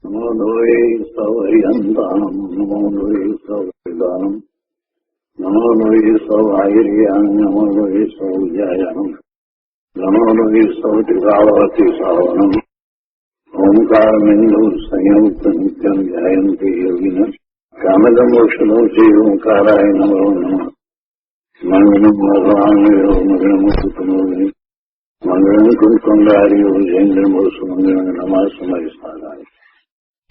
નમો લોહે સૌહરિહંતાનમ નમો લોહે સૌદાનમ નમો લોહે સૌઆયર્યાન નમો લોહે સૌજાયાનમ નમો લોહે સૌત્રિકાવતી સાવનમ ઓમકારમિંદુ સંયુક્ત નિત્યમ ધ્યાયંતિ યોગિન કામદમોક્ષનો છે ઓંકારાય નમો નમઃ મંગલમ ભગવાન મંગલમ કુટુંબોની મંગલમ કુંકુંડારીઓ જૈન્દ્રમો સુમંગલમ નમઃ સમય સાધાય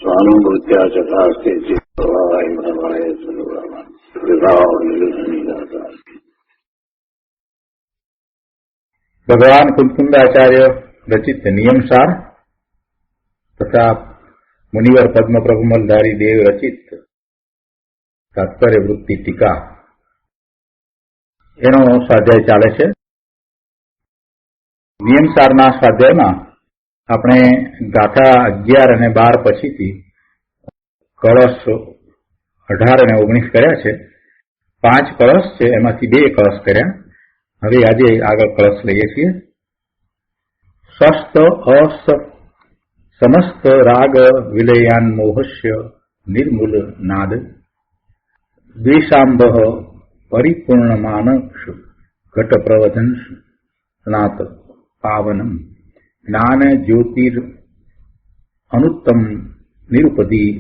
સ્વાનુભૂત્યા ચકાસ્તે ચિત્તવાય ભવાય સર્વમાં વિભાવ નિર્ધની દાતા. ભગવાન કુંકુંડાચાર્ય રચિત નિયમસાર તથા મુનિવર પદ્મપ્રભુ મલધારી દેવ રચિત તાત્પર્ય વૃત્તિ ટીકા એનો સ્વાધ્યાય ચાલે છે. નિયમસારના સ્વાધ્યાયમાં આપણે ગાથા 11 અને 12 પછીથી કળશ 18 અને 19 કર્યા છે. 5 કળશ છે, એમાંથી 2 કળશ કર્યા. હવે આજે આગળ કળશ લઈએ છીએ. સ્વસ્થ સમસ્ત રાગ વિલયાન મોહસ્ય નિર્મૂલ નાદ દ્વેષાંબઃ પરિપૂર્ણ માનક્ષ ઘટ પ્રવધંશ સ્નાત પાવનમ જ્ઞાન જ્યોતિર અનુત્તમ નિરુપદી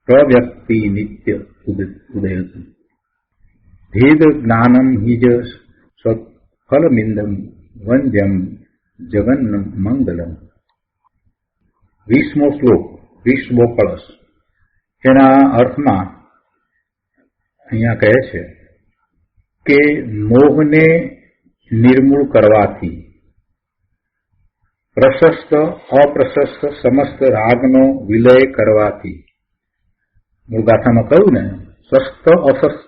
પ્રવ્યક્તિ નિત્ય ઉદયત ભેદ જ્ઞાનમ હિજ ફલમિંદમ વંદ્યમ જગન્ન મંગલમ. 20મો શ્લોક, 20મો કળશ. એના અર્થમાં અહીંયા કહે છે કે મોહને નિર્મૂળ કરવાથી પ્રશસ્ત અપ્રશસ્ત સમસ્ત રાગનો વિલય કરવાથી, મૂળ ગાથામાં કહ્યું ને સ્વસ્થ અસ્વસ્થ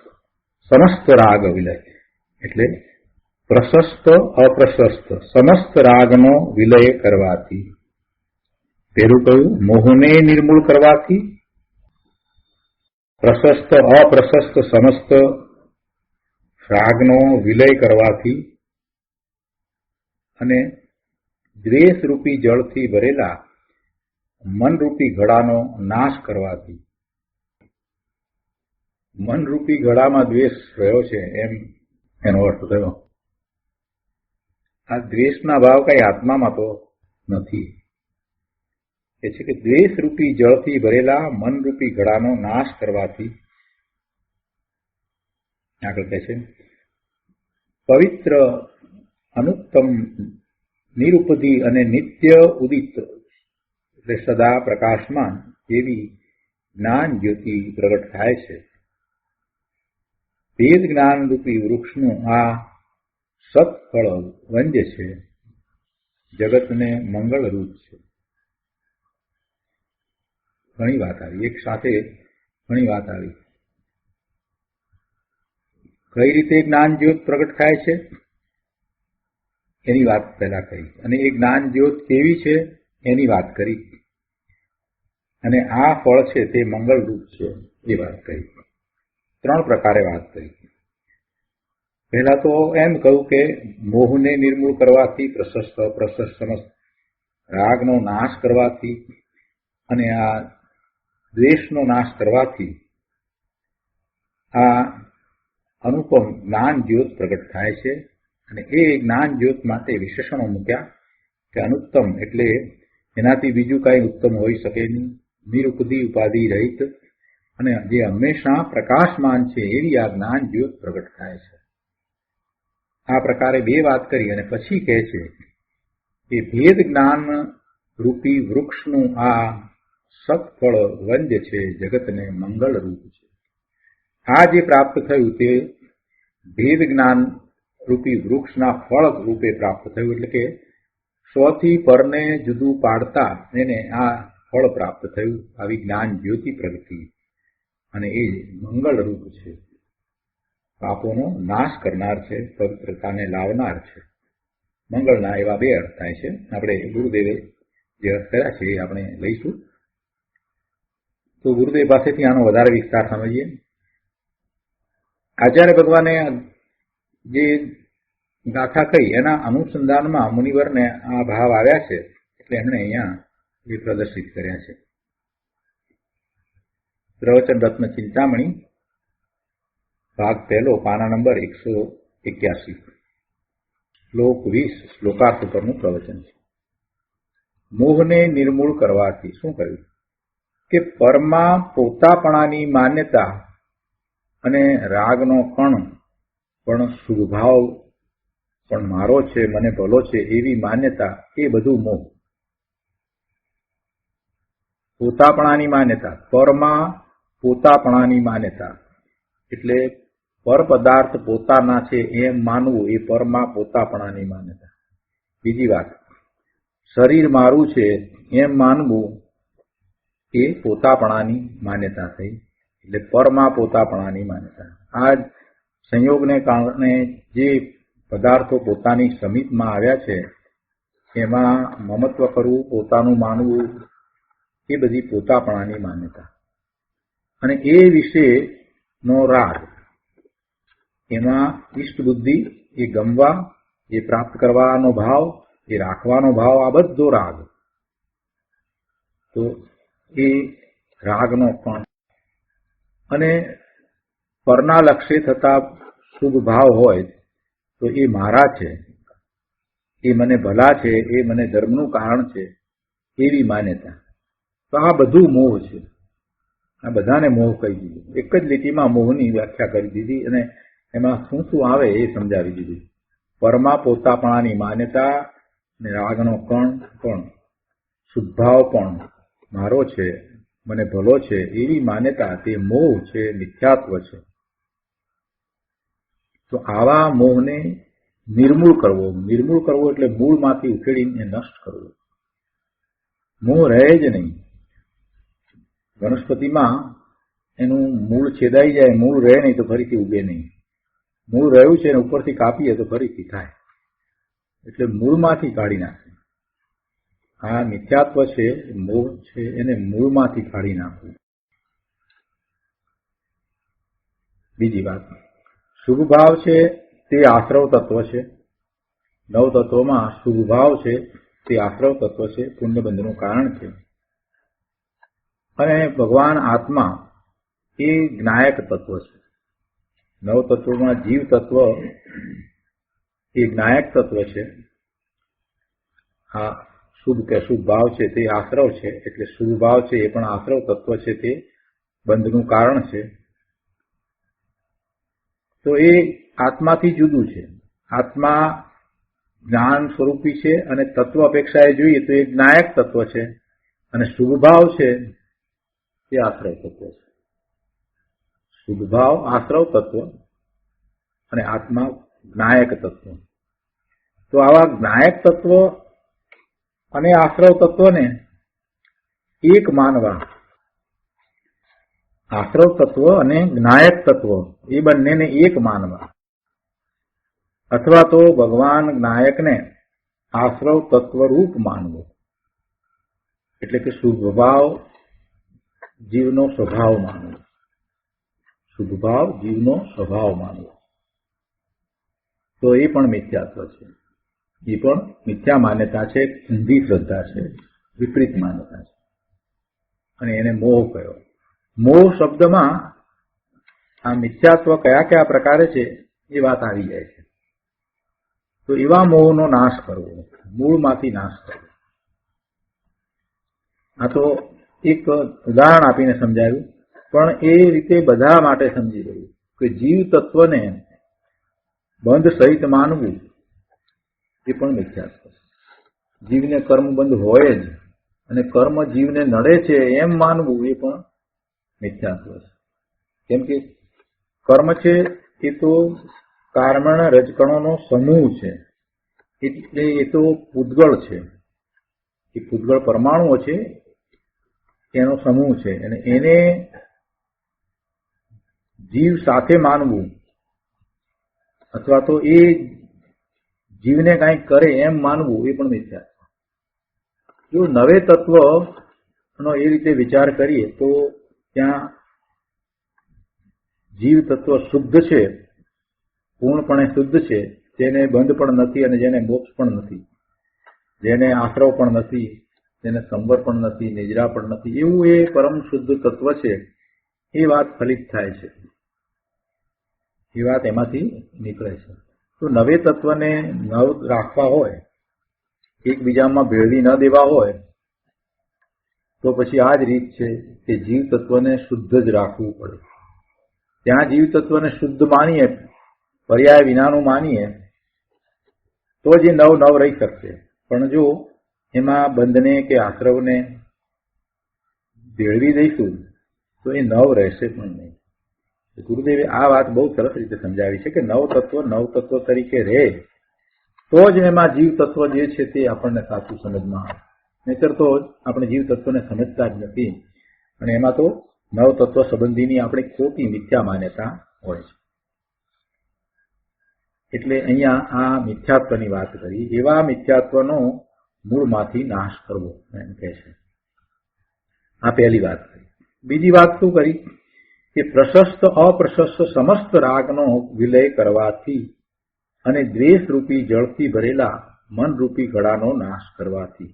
સમસ્ત રાગ વિલય, એટલે પ્રશસ્ત અપ્રશસ્ત સમસ્ત રાગનો વિલય કરવાથી. પેલું કહ્યું મોહને નિર્મૂળ કરવાથી, પ્રશસ્ત અપ્રશસ્ત સમસ્ત રાગનો વિલય કરવાથી અને દ્વેષરૂપી જળથી ભરેલા મનરૂપી ઘડાનો નાશ કરવાથી. મનરૂપી ઘડામાં દ્વેષ રહ્યો છે એમ એનો અર્થ થયો. આ દ્વેષના ભાવ કઈ આત્મામાં તો નથી. એ છે કે દ્વેષરૂપી જળથી ભરેલા મનરૂપી ઘડાનો નાશ કરવાથી. આગળ કહે છે પવિત્ર અનુત્તમ નિરુપદી અને નિત્ય ઉદિત એટલે સદા પ્રકાશમાન એવી જ્ઞાન જ્યોતિ પ્રગટ થાય છે. વેદ જ્ઞાન રૂપી વૃક્ષનું આ સત્ફળ વંદ્ય છે, જગતને મંગળરૂપ છે. ઘણી વાત આવી, એક સાથે ઘણી વાત આવી. કઈ રીતે જ્ઞાન જ્યોત પ્રગટ થાય છે એની વાત પહેલા કરી, અને એ જ્ઞાન જ્યોત કેવી છે એની વાત કરી, અને આ ફળ છે તે મંગળરૂપ છે એ વાત કરી. 3 પ્રકારે વાત કરી. પહેલા તો એમ કહ્યું કે મોહને નિર્મૂળ કરવાથી, પ્રશસ્ત અપ્રશસ્ત સમસ્ત રાગનો નાશ કરવાથી અને આ દ્વેષનો નાશ કરવાથી આ અનુપમ જ્ઞાન જ્યોત પ્રગટ થાય છે. અને એ જ્ઞાન જ્યોત માટે વિશેષણો મૂક્યા કે અનુત્તમ એટલે એનાથી બીજું કાંઈ ઉત્તમ હોઈ શકે નહીં, નિરુપદી ઉપાધિ રહિત અને જે હંમેશા પ્રકાશમાન છે એવી આ જ્ઞાન જ્યોત પ્રગટ થાય છે. આ પ્રકારે 2 વાત કરી અને પછી કહે છે કે ભેદ જ્ઞાન રૂપી વૃક્ષનું આ સત્ફળ વંદ્ય છે, જગતને મંગળરૂપ છે. આ જે પ્રાપ્ત થયું તે ભેદ જ્ઞાન રૂપી વૃક્ષના ફળ રૂપે પ્રાપ્ત થયું, એટલે કે સ્વથી પરને જુદું પાડતા એને આ ફળ પ્રાપ્ત થયું. આવી જ્ઞાન જ્યોતિ પ્રગતિ અને એ મંગળરૂપ છે, પાપોનો નાશ કરનાર છે, પવિત્રતાને લાવનાર છે. મંગળના એવા 2 અર્થ થાય છે. આપણે ગુરુદેવે જે અર્થ કર્યા છે એ આપણે લઈશું. તો ગુરુદેવ પાસેથી આનો વધારે વિસ્તાર સમજીએ. આચાર્ય ભગવાને જે ગાથા કહી એના અનુસંધાનમાં મુનિવરને આ ભાવ આવ્યા છે, એટલે એમણે અહીંયા એ પ્રદર્શિત કર્યા છે. પ્રવચન રત્ન ચિંતામણી ભાગ પહેલો પાના નંબર 181 શ્લોક 20 શ્લોકાર્થ પરનું પ્રવચન છે. મોહને નિર્મૂળ કરવાથી શું કહ્યું કે પરમાં પોતાપણાની માન્યતા અને રાગનો કણ પણ શુભભાવ પણ મારો છે, મને ભલો છે એવી માન્યતા, એ બધું મોહ. પોતાપણાની માન્યતા, પરમાં પોતાપણાની માન્યતા એટલે પર પદાર્થ પોતાના છે એમ માનવું, એ પરમાં પોતાપણાની માન્યતા. બીજી વાત, શરીર મારું છે એમ માનવું એ પોતાપણાની માન્યતા થઈ, એટલે પરમાં પોતાપણાની માન્યતા. આ સંયોગને કારણે જે પદાર્થો પોતાની સમીપમાં આવ્યા છે એમાં મમત્વ કરવું, પોતાનું માનવું, એ બધી પોતાપણાની માન્યતા. અને એ વિશેનો રાગ, એમાં ઈષ્ટ બુદ્ધિ, એ ગમવા, એ પ્રાપ્ત કરવાનો ભાવ, એ રાખવાનો ભાવ, આ બધો રાગ. તો એ રાગનો પણ અને પરના લક્ષ્ય થતા શુભ ભાવ હોય તો એ મારા છે, એ મને ભલા છે, એ મને ધર્મનું કારણ છે એવી માન્યતા. તો આ બધું મોહ છે. આ બધાને મોહ કહી દીધું. એક જ લીટીમાં મોહની વ્યાખ્યા કરી દીધી અને એમાં શું શું આવે એ સમજાવી દીધું. પરમાં પોતાપણાની માન્યતા અને રાગનો કણ પણ, શુદ્ધભાવ પણ મારો છે, મને ભલો છે એવી માન્યતા, તે મોહ છે, મિથ્યાત્વ છે. તો આવા મોહને નિર્મૂળ કરવો. નિર્મૂળ કરવો એટલે મૂળમાંથી ઉખેડીને નષ્ટ કરવો. મોહ રહે જ નહીં. વનસ્પતિમાં એનું મૂળ છેદાઈ જાય, મૂળ રહે નહીં તો ફરીથી ઉગે નહીં. મૂળ રહ્યું છે ને ઉપરથી કાપીએ તો ફરીથી થાય. એટલે મૂળમાંથી કાઢી નાખે. આ મિથ્યાત્વ છે, મોહ છે, એને મૂળમાંથી કાઢી નાખવું. બીજી વાત, શુભ ભાવ છે તે આશ્રવ તત્વ છે. 9 તત્વોમાં શુભ ભાવ છે તે આશ્રવ તત્વ છે, પુણ્યબંધનું કારણ છે. અને ભગવાન આત્મા એ જ્ઞાયક તત્વ છે. 9 તત્વોમાં જીવ તત્વ એ જ્ઞાયક તત્વ છે. આ શુભ કે શુભ ભાવ છે તે આશ્રવ છે, એટલે શુભ ભાવ છે એ પણ આશ્રવ તત્વ છે, તે બંધનું કારણ છે. તો એ આત્માથી જુદું છે. આત્મા જ્ઞાન સ્વરૂપી છે અને તત્વ અપેક્ષાએ જોઈએ તો એ જ્ઞાયક તત્વ છે, અને શુભ ભાવ છે તે આશ્રવ તત્વ છે. શુભ ભાવ આશ્રવ તત્વ અને આત્મા જ્ઞાયક તત્વ. તો આવા જ્ઞાયક તત્વ અને આશ્રવ તત્વને એક માનવા. આશ્રવ તત્વ અને જ્ઞાયક તત્વ એ બંનેને એક માનવા, અથવા તો ભગવાન જ્ઞાયકને આશ્રવ તત્વ રૂપ માનવો. એટલે કે શુભ ભાવ જીવનો સ્વભાવ માનવો. શુભ ભાવ જીવનો સ્વભાવ માનવો. તો એ પણ મિથ્યાત્વ છે. એ પણ મિથ્યા માન્યતા છે, ઊંધી શ્રદ્ધા છે, વિપરીત માન્યતા છે, અને એને મોહ કયો. મોહ શબ્દમાં આ મિથ્યાત્વ કયા કયા પ્રકારે છે એ વાત આવી જાય છે. તો એવા મોહનો નાશ કરવો, મૂળમાંથી નાશ કરવો. આ તો એક ઉદાહરણ આપીને સમજાવ્યું, પણ એ રીતે બધા માટે સમજી રહ્યું કે જીવ તત્વને બંધ સહિત માનવું એ પણ મિથ્યાત્વ છે. જીવને કર્મબંધ હોય જ અને કર્મ જીવને નડે છે એમ માનવું એ પણ મિથ્યાત્વ છે. કેમ કે કર્મ છે એ તો કર્મણ રજકણોનો સમૂહ છે, એટલે એ તો પૂતગળ છે. એ પૂતગળ પરમાણુઓ છે, એનો સમૂહ છે, અને એને જીવ સાથે માનવું અથવા તો એ જીવને કંઈક કરે એમ માનવું એ પણ મિથ્યાત્વ. જો નવે તત્વનો એ રીતે વિચાર કરીએ તો ત્યાં જીવ તત્વ શુદ્ધ છે, પૂર્ણપણે શુદ્ધ છે, જેને બંધ પણ નથી અને જેને મોક્ષ પણ નથી, જેને આશ્રવ પણ નથી, જેને સંવર પણ નથી, નિજરા પણ નથી, એવું એ પરમ શુદ્ધ તત્વ છે. એ વાત ફલિત થાય છે, એ વાત એમાંથી નીકળે છે. તો નવે તત્વને નવ રાખવા હોય, એકબીજામાં ભેળવી ન દેવા હોય, તો પછી આ જ રીત છે કે જીવ તત્વને શુદ્ધ જ રાખવું પડે. ત્યાં જીવ તત્વને શુદ્ધ માનીએ, પર્યાય વિનાનું માનીએ, તો જ એ નવ નવ રહી શકશે. પણ જો એમાં બંધને કે આશ્રવને ભેળવી દઈશું તો એ નવ રહેશે પણ નહીં. ગુરુદેવે આ વાત બહુ સરસ રીતે સમજાવી છે કે નવ તત્વ તરીકે રહે તો જ એમાં જીવ તત્વ જે છે તે આપણને સાચું સમજમાં આવે. નહીતર તો આપણે જીવ તત્વને સમજતા જ નથી, અને એમાં તો નવ તત્વ સંબંધીની આપણી ખોટી મિથ્યા માન્યતા હોય છે. એટલે અહીંયા આ મિથ્યાત્વની વાત કરી, એવા મિથ્યાત્વનો મૂળમાંથી નાશ કરવો એમ કહે છે. આ પહેલી વાત કરી. બીજી વાત શું કરી કે પ્રશસ્ત અપ્રશસ્ત સમસ્ત રાગનો વિલય કરવાથી અને દ્વેષ રૂપી જળથી ભરેલા મનરૂપી ઘડાનો નાશ કરવાથી.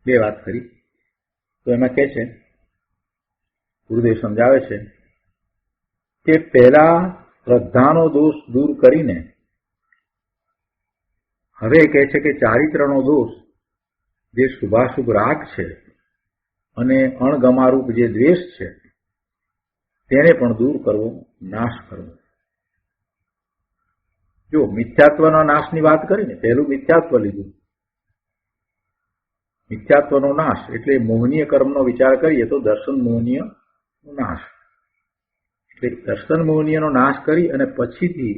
બે વાત કરી. તો એમાં કહે છે, ગુરુદેવ સમજાવે છે કે પહેલા શ્રદ્ધાનો દોષ દૂર કરીને હવે કહે છે કે ચારિત્રનો દોષ જે શુભાશુભ રાગ છે અને અણગમારૂપ જે દ્વેષ છે તેને પણ દૂર કરવો, નાશ કરવો. જો મિથ્યાત્વના નાશની વાત કરીને પહેલું મિથ્યાત્વ લીધું. મિથ્યાત્વનો નાશ એટલે મોહનીય કર્મનો વિચાર કરીએ તો દર્શન મોહનીય નાશ. એટલે દર્શન મોહનીયનો નાશ કરી અને પછીથી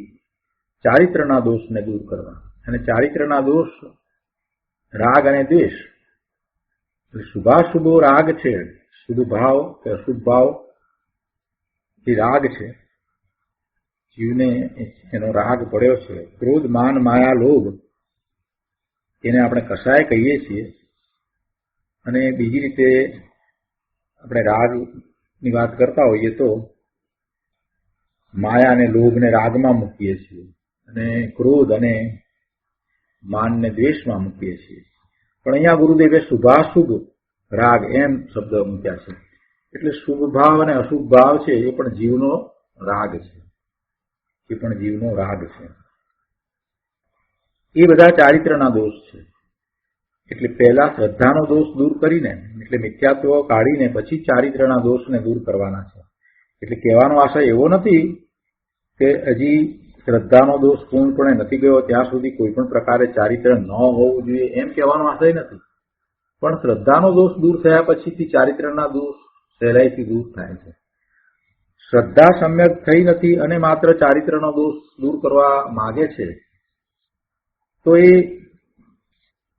ચારિત્રના દોષને દૂર કરવા. અને ચારિત્રના દોષ રાગ અને દ્વેષ. એટલે શુભાશુભો રાગ છે, શુભ ભાવ કે અશુભ ભાવ જે રાગ છે, જીવને એનો રાગ પડ્યો છે, ક્રોધ માન માયા લોભ, એને આપણે કસાય કહીએ છીએ. અને બીજી રીતે આપણે રાગની વાત કરતા હોઈએ તો માયા અને લોભને રાગમાં મૂકીએ છીએ અને ક્રોધ અને માનને દ્વેષમાં મૂકીએ છીએ. પણ અહીંયા ગુરુદેવે શુભાશુભ રાગ એમ શબ્દ મૂક્યા છે. એટલે શુભ ભાવ અને અશુભ ભાવ છે એ પણ જીવનો રાગ છે, એ પણ જીવનો રાગ છે. એ બધા ચારિત્રના દોષ છે. એટલે પહેલા શ્રદ્ધાનો દોષ દૂર કરીને, એટલે મિથ્યાત્વ કાઢીને પછી ચારિત્રના દોષને દૂર કરવાના છે. એટલે કહેવાનો આશય એવો નથી કે હજી શ્રદ્ધાનો દોષ પૂર્ણપણે નથી ગયો ત્યાં સુધી કોઈ પણ પ્રકારે ચારિત્ર ન હોવું જોઈએ એમ કહેવાનો આશય નથી. પણ શ્રદ્ધાનો દોષ દૂર થયા પછીથી ચારિત્રના દોષ સહેલાઈથી દૂર થાય છે. શ્રદ્ધા સમ્યક થઈ નથી અને માત્ર ચારિત્રનો દોષ દૂર કરવા માગે છે તો એ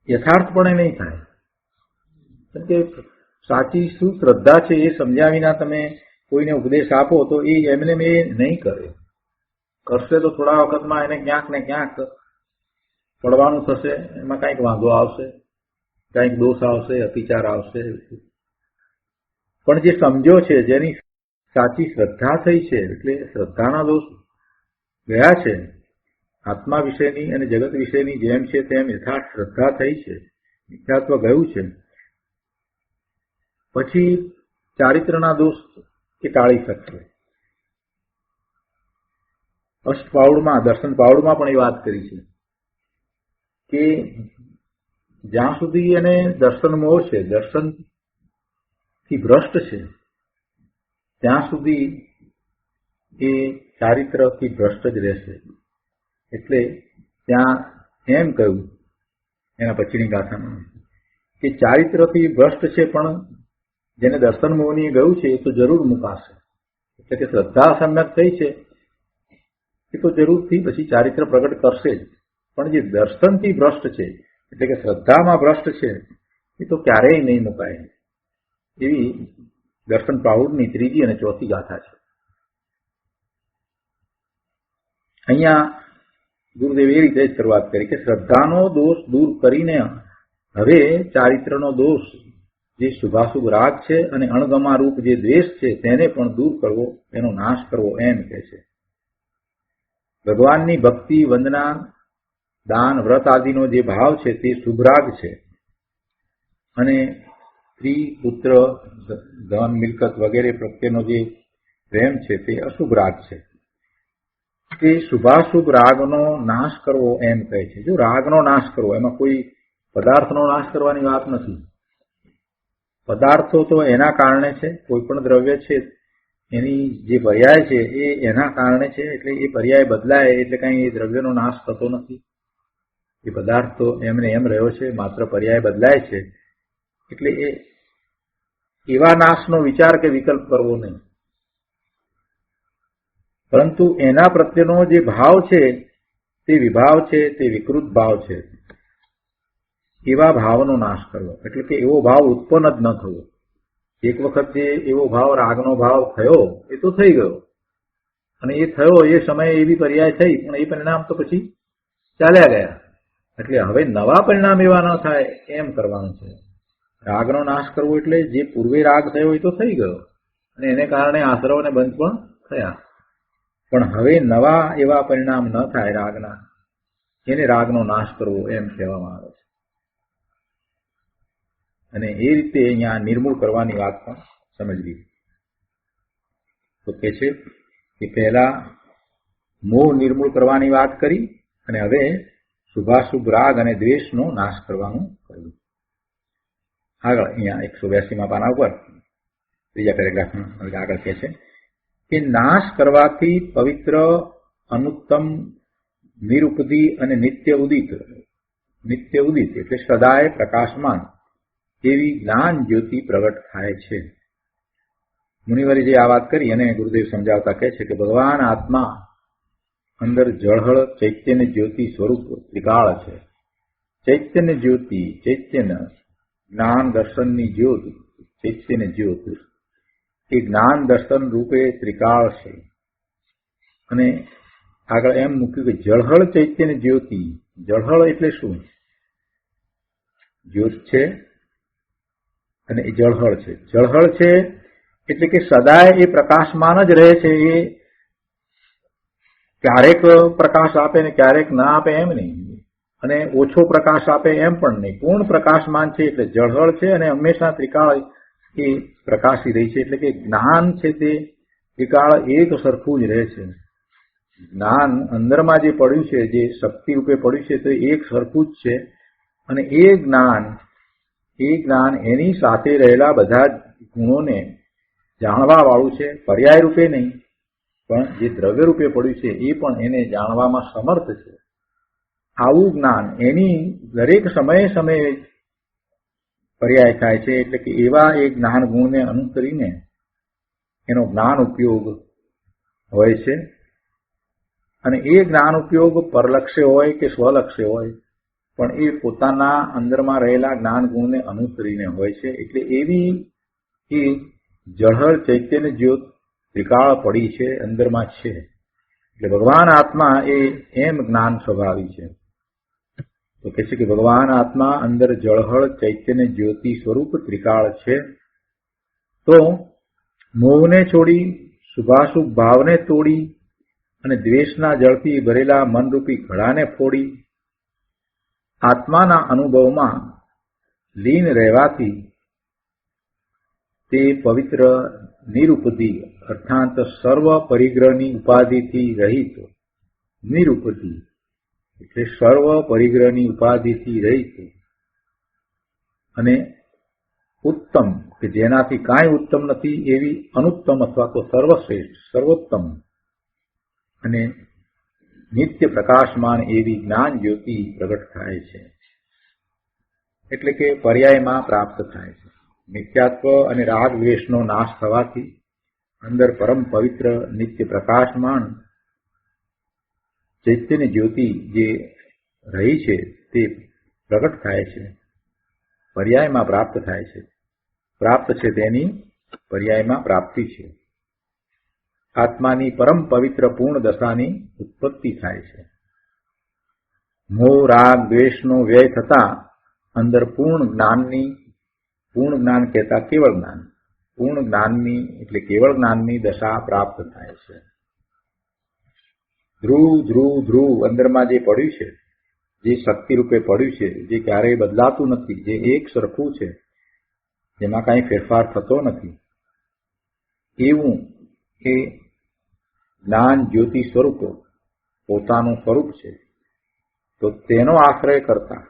યથાર્થપણે નહીં થાય. કેમ કે સાચી શું શ્રદ્ધા છે એ સમજ્યા વિના તમે કોઈને ઉપદેશ આપો તો એ એમને એ નહીં કરે. કરશે તો થોડા વખતમાં એને ક્યાંક ને ક્યાંક પડવાનું થશે, એમાં કંઈક વાંધો આવશે, કંઈક દોષ આવશે, અતિચાર આવશે. પણ જે સમજો છે, જેની સાચી શ્રદ્ધા થઈ છે, એટલે શ્રદ્ધાના દોષ ગયા છે, આત્મા વિશેની અને જગત વિશેની જેમ છે તેમ યથાર્થ શ્રદ્ધા થઈ છે, મિથ્યાત્વ ગયું છે, પછી ચારિત્રના દોષ એ ટાળી શકશે. અષ્ટપાઉડમાં, દર્શન પાઉડમાં પણ એ વાત કરી છે કે જ્યાં સુધી એને દર્શન મોહ છે, દર્શનથી ભ્રષ્ટ છે, ત્યાં સુધી એ ચારિત્રથી ભ્રષ્ટ જ રહેશે. એટલે ત્યાં એમ કહ્યું એના પછીની ગાથામાં કે ચારિત્રથી ભ્રષ્ટ છે પણ જેને દર્શન મોહની ગયું છે એ તો જરૂર મુકાશે. એટલે કે શ્રદ્ધા સમ્યક થઈ છે એ તો જરૂરથી પછી ચારિત્ર પ્રગટ કરશે જ. પણ જે દર્શનથી ભ્રષ્ટ છે, એટલે કે શ્રદ્ધામાં ભ્રષ્ટ છે, એ તો ક્યારેય નહીં મુકાય. એવી દર્શન પ્રાઉડની ત્રીજી અને ચોથી ગાથા છે. અહીંયા ગુરુદેવ એ રીતે શરૂઆત કરી કે શ્રદ્ધાનો દોષ દૂર કરીને હવે ચારિત્રનો દોષ જે શુભાશુભ રાગ છે અને અણગમા રૂપ જે દ્વેષ છે તેને પણ દૂર કરવો, એનો નાશ કરવો એમ કહે છે. ભગવાનની ભક્તિ, વંદના, દાન, વ્રત આદિનો જે ભાવ છે તે શુભ રાગ છે અને સ્ત્રી પુત્ર ધન મિલકત વગેરે પ્રત્યેનો જે પ્રેમ છે તે અશુભ રાગ છે. તે શુભાશુભ રાગનો નાશ કરવો એમ કહે છે. જો રાગનો નાશ કરવો, એમાં કોઈ પદાર્થનો નાશ કરવાની વાત નથી. પદાર્થો તો એના કારણે છે, કોઈ પણ દ્રવ્ય છે એની જે પર્યાય છે એ એના કારણે છે, એટલે એ પર્યાય બદલાય એટલે કઈ એ દ્રવ્યનો નાશ થતો નથી. એ પદાર્થ તો એમને એમ રહ્યો છે, માત્ર પર્યાય બદલાય છે, એટલે એ એવા નાશનો વિચાર કે વિકલ્પ કરવો નહીં. પરંતુ એના પ્રત્યેનો જે ભાવ છે તે વિભાવ છે, તે વિકૃત ભાવ છે, એવા ભાવનો નાશ કરવો. એટલે કે એવો ભાવ ઉત્પન્ન જ ન થવો. એક વખત જે એવો ભાવ રાગનો ભાવ થયો એ તો થઈ ગયો, અને એ થયો એ સમયે એવી પર્યાય થઈ, પણ એ પરિણામ તો પછી ચાલ્યા ગયા. એટલે હવે નવા પરિણામ એવા ન થાય એમ કરવાનું છે. રાગનો નાશ કરવો એટલે જે પૂર્વે રાગ થયો એ તો થઈ ગયો, અને એને કારણે આશ્રવ અને બંધ પણ થયા, પણ હવે નવા એવા પરિણામ ન થાય રાગના, એને રાગનો નાશ કરવો એમ કહેવામાં આવે છે. અને એ રીતે અહીંયા નિર્મૂળ કરવાની વાત પણ સમજવી. તો કે છે કે પહેલા મોહ નિર્મૂળ કરવાની વાત કરી, અને હવે શુભાશુભ રાગ અને દ્વેષનો નાશ કરવાનું કહ્યું. આગળ અહીંયા 182માં પાના ઉપર ત્રીજા પેરેગ્રાફમાં આગળ કહે છે કે નાશ કરવાથી પવિત્ર, અનુત્તમ, નિરુપદી અને નિત્ય ઉદિત એટલે સદાય પ્રકાશમાન એવી જ્ઞાન જ્યોતિ પ્રગટ થાય છે. મુનિવરે જે આ વાત કરી અને ગુરુદેવ સમજાવતા કહે છે કે ભગવાન આત્મા અંદર જળહળ ચૈતન્ય જ્યોતિ સ્વરૂપ ત્રિકાળ છે. ચૈતન્ય જ્યોતિ, ચૈતન્ય જ્ઞાન દર્શનની જ્યોત, ચૈતન્ય જ્યોત એ જ્ઞાન દર્શન રૂપે ત્રિકાળ છે. અને આગળ એમ મૂક્યું કે જળહળ ચૈતન્ય જ્યોતિ. જળહળ એટલે શું? જ્યોત છે અને એ જળહળ છે. જળહળ છે એટલે કે સદાય એ પ્રકાશમાન જ રહે છે. એ ક્યારેક પ્રકાશ આપે ને ક્યારેક ના આપે એમ નહીં, અને ઓછો પ્રકાશ આપે એમ પણ નહીં. પૂર્ણ પ્રકાશમાન છે એટલે જળહળ છે, અને હંમેશા ત્રિકાળ એ પ્રકાશી રહી છે. એટલે કે જ્ઞાન છે તે ત્રિકાળ એક સરખું જ રહે છે. જ્ઞાન અંદરમાં જે પડ્યું છે, જે શક્તિ રૂપે પડ્યું છે, તો એક સરખું જ છે. અને એ જ્ઞાન એની સાથે રહેલા બધા ગુણોને જાણવા વાળું છે. પર્યાય રૂપે નહીં, પણ જે દ્રવ્ય રૂપે પડ્યું છે એ પણ એને જાણવામાં સમર્થ છે. આવું જ્ઞાન એની દરેક સમયે સમયે પર્યાય થાય છે. એટલે કે એવા એ જ્ઞાન ગુણને અનુસરીને એનો જ્ઞાન ઉપયોગ હોય છે. અને એ જ્ઞાન ઉપયોગ પરલક્ષ્ય હોય કે સ્વલક્ષ્ય હોય, પણ એ પોતાના અંદરમાં રહેલા જ્ઞાન ગુણને અનુસરીને હોય છે. એટલે એવી એ જળહળ ચૈતન્ય જ્યોત ત્રિકાળ પડી છે, અંદરમાં છે. એટલે ભગવાન આત્મા એ એમ જ્ઞાન સ્વભાવી છે. તો કહે છે કે ભગવાન આત્મા અંદર જળહળ ચૈતન્ય જ્યોતિ સ્વરૂપ ત્રિકાળ છે. તો મોહને છોડી, શુભાશુભ ભાવને તોડી, અને દ્વેષના જળથી ભરેલા મનરૂપી ઘડાને ફોડી આત્માના અનુભવમાં લીન રહેવાથી તે પવિત્ર, નિરુપદી અર્થાત સર્વ પરિગ્રહની ઉપાધિથી રહિત, નિરુપદી એટલે સર્વ પરિગ્રહની ઉપાધિથી રહિત, અને ઉત્તમ કે જેનાથી કાંઈ ઉત્તમ નથી એવી અનુત્તમ અથવા તો સર્વશ્રેષ્ઠ, સર્વોત્તમ અને નિત્ય પ્રકાશમાન એવી જ્ઞાન જ્યોતિ પ્રગટ થાય છે. એટલે કે પર્યાયમાં પ્રાપ્ત થાય છે. મિથ્યાત્વ અને રાગ દ્વેષનો નાશ થવાથી અંદર પરમ પવિત્ર, નિત્ય પ્રકાશમાન ચૈતન્ય જ્યોતિ જે રહી છે તે પ્રગટ થાય છે. પર્યાયમાં પ્રાપ્ત થાય છે. પ્રાપ્ત છે તેની પર્યાયમાં પ્રાપ્તિ છે. આત્માની પરમ પવિત્ર પૂર્ણ દશાની ઉત્પત્તિ થાય છે. મોહ, રાગ, દ્વેષનો વ્યય થતા અંદર પૂર્ણ જ્ઞાન કહેતા કેવળ જ્ઞાન, પૂર્ણ જ્ઞાનની એટલે કેવળ જ્ઞાનની દશા પ્રાપ્ત થાય છે. ધ્રુવ અંદરમાં જે પડ્યું છે, જે શક્તિ રૂપે પડ્યું છે, જે ક્યારેય બદલાતું નથી, જે એક સરખું છે, જેમાં કાંઈ ફેરફાર થતો નથી, એવું એ જ્ઞાન જ્યોતિ સ્વરૂપ પોતાનું સ્વરૂપ છે. તો તેનો આશ્રય કરતા,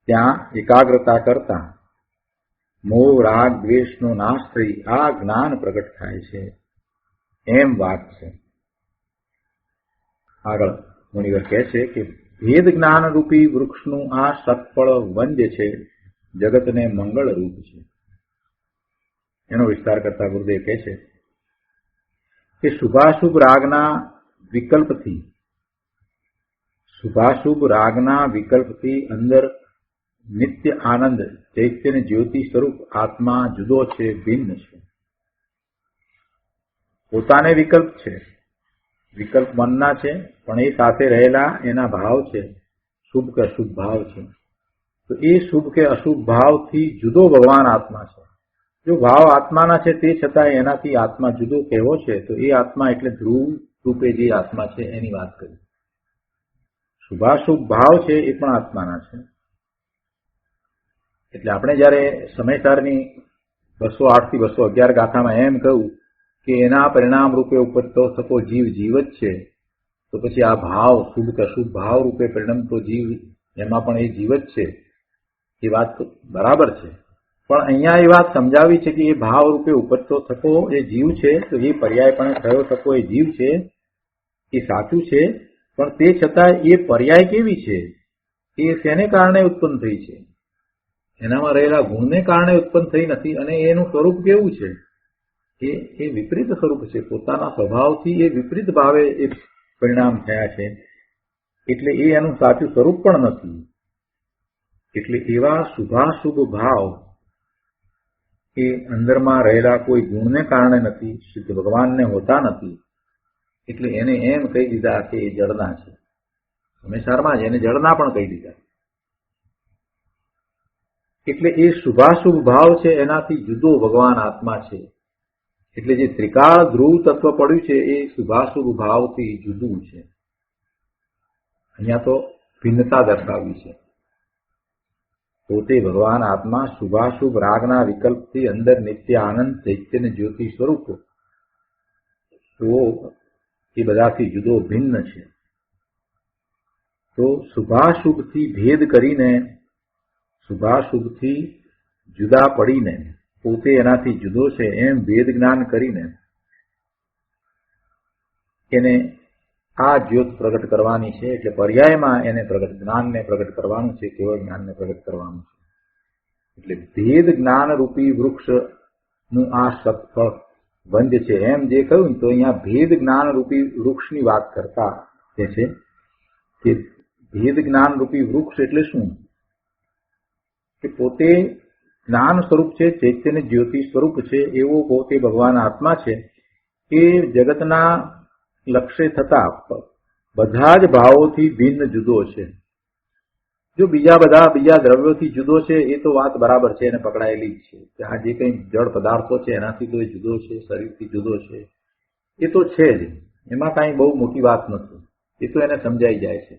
ત્યાં એકાગ્રતા કરતા મોહ રાગ દ્વેષનો નાશ થઈ આ જ્ઞાન પ્રગટ થાય છે, એમ વાત છે. આગળ મુનિવર કહે છે કે ભેદ જ્ઞાન રૂપી વૃક્ષનું આ સત્ફળ વન જે છે જગતને મંગળ રૂપ છે. એનો વિસ્તાર કરતા ગુરુદેવ કહે છે કે શુભાશુભ રાગના વિકલ્પથી અંદર નિત્ય આનંદ ચૈતન્ય જ્યોતિ સ્વરૂપ આત્મા જુદો છે, ભિન્ન છે. પોતાને વિકલ્પ છે, વિકલ્પ મનના છે, પણ એ સાથે રહેલા એના ભાવ છે, શુભ કે અશુભ ભાવ છે. તો એ શુભ કે અશુભ ભાવથી જુદો ભગવાન આત્મા છે. જો ભાવ આત્માના છે તે છતાં એનાથી આત્મા જુદો કહેવો છે, તો એ આત્મા એટલે ધ્રુવ રૂપે જે આત્મા છે એની વાત કરી. શુભાશુભ ભાવ છે એ પણ આત્માના છે. એટલે આપણે જયારે સમયસારની 208 થી 211 ગાથામાં એમ કહ્યું કે એના પરિણામ રૂપે ઉપજતો થતો જીવ જીવ જ છે, તો પછી આ ભાવ શુભ કે અશુભ ભાવ રૂપે પરિણમતો જીવ એમાં પણ એ જીવ જ છે, એ વાત બરાબર છે. પણ અહીંયા એ વાત સમજાવી છે કે એ ભાવ રૂપે ઉપજતો થતો એ જીવ છે, તો એ પર્યાયપણે થયો થતો એ જીવ છે એ સાચું છે. પણ તે છતાં એ પર્યાય કેવી છે, એ શેને કારણે ઉત્પન્ન થઈ છે? એનામાં રહેલા ગુણને કારણે ઉત્પન્ન થઈ નથી. અને એનું સ્વરૂપ કેવું છે? એ વિપરીત સ્વરૂપ છે. પોતાના સ્વભાવથી એ વિપરીત ભાવે એ પરિણામ થયા છે, એટલે એ એનું સાચું સ્વરૂપ પણ નથી. એટલે એવા શુભાશુભ ભાવ એ અંદરમાં રહેલા કોઈ ગુણને કારણે નથી, શુદ્ધ ભગવાનને હોતા નથી. એટલે એને એમ કહી દીધા કે એ જડના છે. હંમેશામાં જ એને જડના પણ કહી દીધા. એટલે એ શુભાશુભ ભાવ છે એનાથી જુદો ભગવાન આત્મા છે. એટલે જે ત્રિકાળ ધ્રુવ તત્વ પડ્યું છે એ શુભાશુભ ભાવથી જુદું છે. અહીંયા તો ભિન્નતા દર્શાવી છે. પોતે ભગવાન આત્મા શુભાશુભ રાગના વિકલ્પથી અંદર નિત્ય આનંદ ચૈતન્ય જ્યોતિ સ્વરૂપ, તો એ બધાથી જુદો ભિન્ન છે. તો શુભાશુભથી ભેદ કરીને, શુભાશુભથી જુદા પડીને પોતે એનાથી જુદો છે એમ ભેદ જ્ઞાન કરીને એને આ જ્યોત પ્રગટ કરવાની છે. એટલે પર્યાયમાં એને જ્ઞાનને પ્રગટ કરવાનું છે, કેવળ જ્ઞાનને પ્રગટ કરવાનું છે. એટલે ભેદ જ્ઞાન રૂપી વૃક્ષનું આ સત્ફળ બંધ છે એમ જે કહ્યું, તો અહીંયા ભેદ જ્ઞાન રૂપી વૃક્ષની વાત કરતા જે છે કે ભેદ જ્ઞાન રૂપી વૃક્ષ એટલે શું? કે પોતે જ્ઞાન સ્વરૂપ છે, ચૈતન્ય જ્યોતિ સ્વરૂપ છે, એવો પોતે ભગવાન આત્મા છે. એ જગતના લક્ષ્ય થતા બધા જ ભાવોથી ભિન્ન જુદો છે. જો બીજા દ્રવ્યોથી જુદો છે એ તો વાત બરાબર છે, એને પકડાયેલી જ છે કે આ જે કંઈ જળ પદાર્થો છે એનાથી તો એ જુદો છે, શરીરથી જુદો છે, એ તો છે જ. એમાં કાંઈ બહુ મોટી વાત નથી, એ તો એને સમજાઈ જાય છે.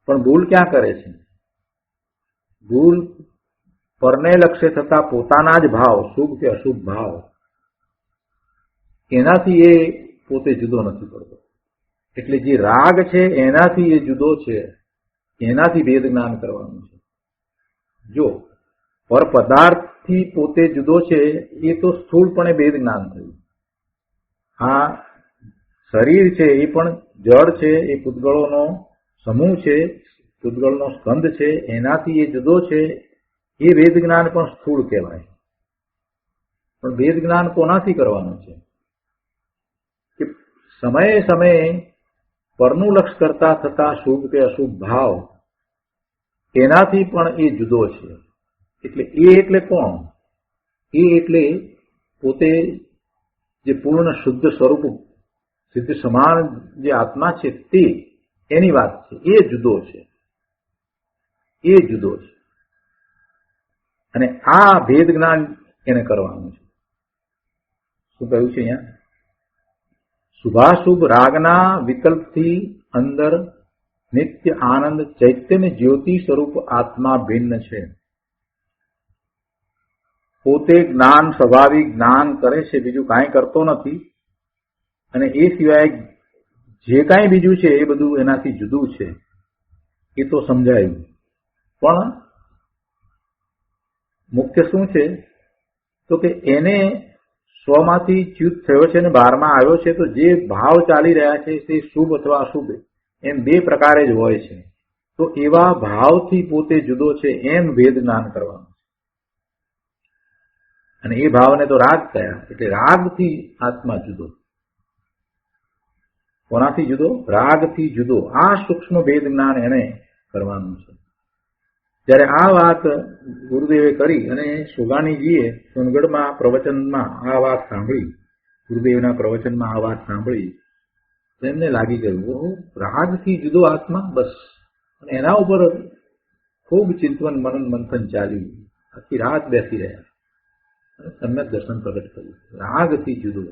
પણ ભૂલ ક્યાં કરે છે? ભૂલ પરને લક્ષ્ય થતા પોતાના જ ભાવ, શુભ કે અશુભ ભાવ, એનાથી એ પોતે જુદો નથી પડતો. એટલે જે રાગ છે એનાથી એ જુદો છે, એનાથી ભેદ જ્ઞાન કરવાનું છે. જો પર પદાર્થથી પોતે જુદો છે એ તો સ્થૂળપણે ભેદ જ્ઞાન થયું. આ શરીર છે એ પણ જળ છે, એ પૂતગળોનો સમૂહ છે, પૂતગળનો સ્કંદ છે, એનાથી એ જુદો છે, એ વેદ જ્ઞાન પણ સ્થૂળ કહેવાય. પણ વેદ જ્ઞાન કોનાથી કરવાનું છે? કે સમયે સમયે પરનું લક્ષ કરતા થતા શુભ કે અશુભ ભાવ એનાથી પણ એ જુદો છે. એટલે એ એટલે કોણ? એ એટલે પોતે જે પૂર્ણ શુદ્ધ સ્વરૂપ સિદ્ધ સમાન જે આત્મા છે તે, એની વાત છે. એ જુદો છે, એ જુદો છે. અને આ ભેદ જ્ઞાન એને કરવાનું છે. શું કહ્યું છે અહીંયા? શુભાશુભ રાગના વિકલ્પથી અંદર નિત્ય આનંદ ચૈતન્ય જ્યોતિ સ્વરૂપ આત્મા ભિન્ન છે. પોતે જ્ઞાન સ્વાભાવિક જ્ઞાન કરે છે, બીજું કાંઈ કરતો નથી, અને એ સિવાય જે કાંઈ બીજું છે એ બધું એનાથી જુદું છે, એ તો સમજાયું. પણ મુખ્ય શું છે તો કે એને સ્વમાંથી ચ્યુત થયો છે અને બહારમાં આવ્યો છે, તો જે ભાવ ચાલી રહ્યા છે તે શુભ અથવા અશુભ એમ બે પ્રકારે જ હોય છે. તો એવા ભાવથી પોતે જુદો છે એમ ભેદ જ્ઞાન કરવાનું. અને એ ભાવને તો રાગ કયા, એટલે રાગથી આત્મા જુદો. કોનાથી જુદો? રાગથી જુદો. આ સૂક્ષ્મ ભેદ જ્ઞાન એને કરવાનું છે. જ્યારે આ વાત ગુરુદેવે કરી અને સુગાણીજીએ સોનગઢમાં પ્રવચનમાં આ વાત સાંભળી, ગુરુદેવના પ્રવચનમાં આ વાત સાંભળી, તો એમને લાગી ગયું ઓહો, રાગથી જુદો આત્મા, બસ. અને એના ઉપર ખૂબ ચિંતન મનન મંથન ચાલ્યું, આખી રાત બેસી રહ્યા અને સમ્યક દર્શન પ્રગટ કર્યું. રાગથી જુદો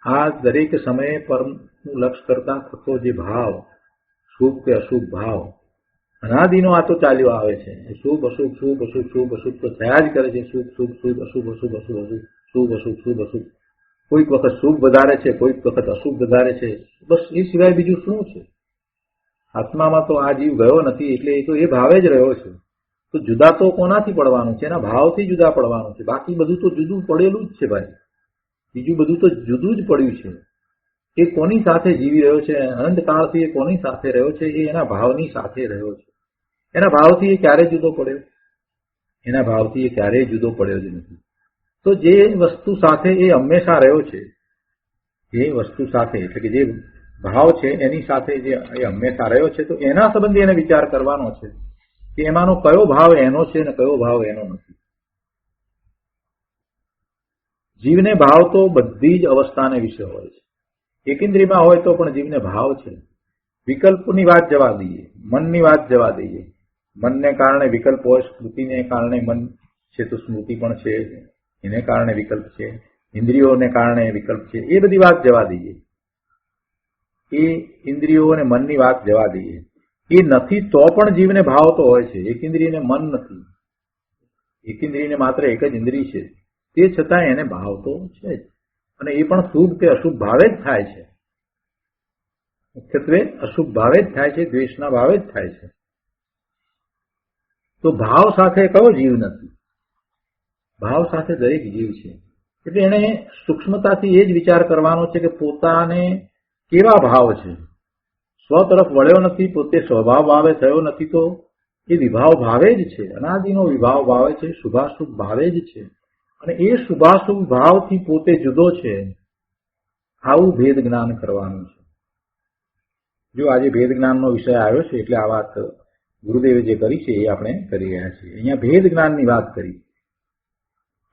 આ દરેક સમયે પરમનું લક્ષ્ય કરતા થતો જે ભાવ, શુભ કે અશુભ ભાવ, અનાદિનો આ તો ચાલ્યો આવે છે. શુભ અશુભ શુભ અશુભ શુભ અશુભ તો થયા જ કરે છે. શુભ શુભ શુભ અશુભ અશુભ અશુભ અશુભ શુભ અશુભ શુભ અશુભ. કોઈક વખત શુભ વધારે છે, કોઈક વખત અશુભ વધારે છે, બસ. એ સિવાય બીજું શું છે? આત્મામાં તો આ જીવ ગયો નથી, એટલે એ તો એ ભાવે જ રહ્યો છે. તો જુદા તો કોનાથી પડવાનું છે? એના ભાવથી જુદા પડવાનું છે. બાકી બધું તો જુદું પડેલું જ છે ભાઈ. બીજું બધું તો જુદું જ પડ્યું છે. એ કોની સાથે જીવી રહ્યો છે? અનંતકાળથી એ કોની સાથે રહ્યો છે? એ એના ભાવની સાથે રહ્યો છે. એના ભાવથી એ ક્યારે જુદો પડ્યો? એના ભાવથી એ ક્યારેય જુદો પડ્યો જ નથી. તો જે વસ્તુ સાથે એ હંમેશા રહ્યો છે, જે વસ્તુ સાથે એટલે કે જે ભાવ છે એની સાથે જે એ હંમેશા રહ્યો છે, તો એના સંબંધી એને વિચાર કરવાનો છે કે એમાંનો કયો ભાવ એનો છે અને કયો ભાવ એનો નથી. જીવને ભાવ તો બધી જ અવસ્થાને વિશે હોય છે. એકેન્દ્રીયમાં હોય તો પણ જીવને ભાવ છે. વિકલ્પની વાત જવા દઈએ, મનની વાત જવા દઈએ. મનને કારણે વિકલ્પ હોય, સ્મૃતિને કારણે મન છે તો સ્મૃતિ પણ છે, એને કારણે વિકલ્પ છે, ઇન્દ્રિયોને કારણે વિકલ્પ છે. એ બધી વાત જવા દઈએ, એ ઇન્દ્રિયો અને મનની વાત જવા દઈએ. એ નથી તો પણ જીવને ભાવ તો હોય છે. એકેન્દ્રિયને મન નથી, એકેન્દ્રિયને માત્ર એક જ ઇન્દ્રિય છે, તે છતાં એને ભાવ તો છે જ. અને એ પણ શુભ કે અશુભ ભાવે જ થાય છે. મુખ્યત્વે અશુભ ભાવે જ થાય છે, દ્વેષના ભાવે જ થાય છે. તો ભાવ સાથે કયો જીવ નથી? ભાવ સાથે દરેક જીવ છે. એટલે એને સૂક્ષ્મતાથી એ જ વિચાર કરવાનો છે કે પોતાને કેવા ભાવ છે. સ્વ તરફ વળ્યો નથી, પોતે સ્વભાવ ભાવે થયો નથી, તો એ વિભાવ ભાવે જ છે. અનાદિનો વિભાવ ભાવે છે, શુભાશુભ ભાવે જ છે. અને એ શુભાશુભ ભાવથી પોતે જુદો છે. આવું ભેદ જ્ઞાન કરવાનું છે. જો આજે ભેદ જ્ઞાનનો વિષય આવ્યો છે એટલે આ વાત ગુરુદેવે જે કરી છે એ આપણે કરી રહ્યા છીએ. અહીંયા ભેદ જ્ઞાનની વાત કરી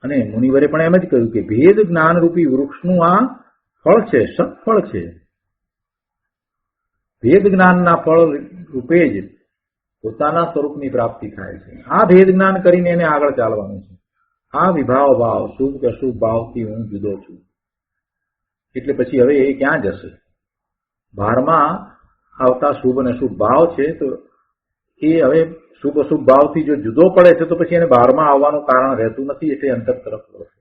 અને મુનિવરે પણ એમ જ કહ્યું કે ભેદ જ્ઞાન રૂપી વૃક્ષનું આ ફળ છે, સત્ફળ છે. ભેદ જ્ઞાનના ફળ રૂપે જ પોતાના સ્વરૂપની પ્રાપ્તિ થાય છે. આ ભેદ જ્ઞાન કરીને એને આગળ ચાલવાનું છે. આ વિભાવ ભાવ, શુભ કે અશુભ ભાવથી હું જુદો છું. એટલે પછી હવે એ ક્યાં જશે? બહારમાં આવતા શુભ અને અશુભ ભાવ છે, તો એ હવે શુભ અશુભ ભાવથી જો જુદો પડે છે તો પછી એને બહારમાં આવવાનું કારણ રહેતું નથી. એટલે અંતર તરફ વળે છે.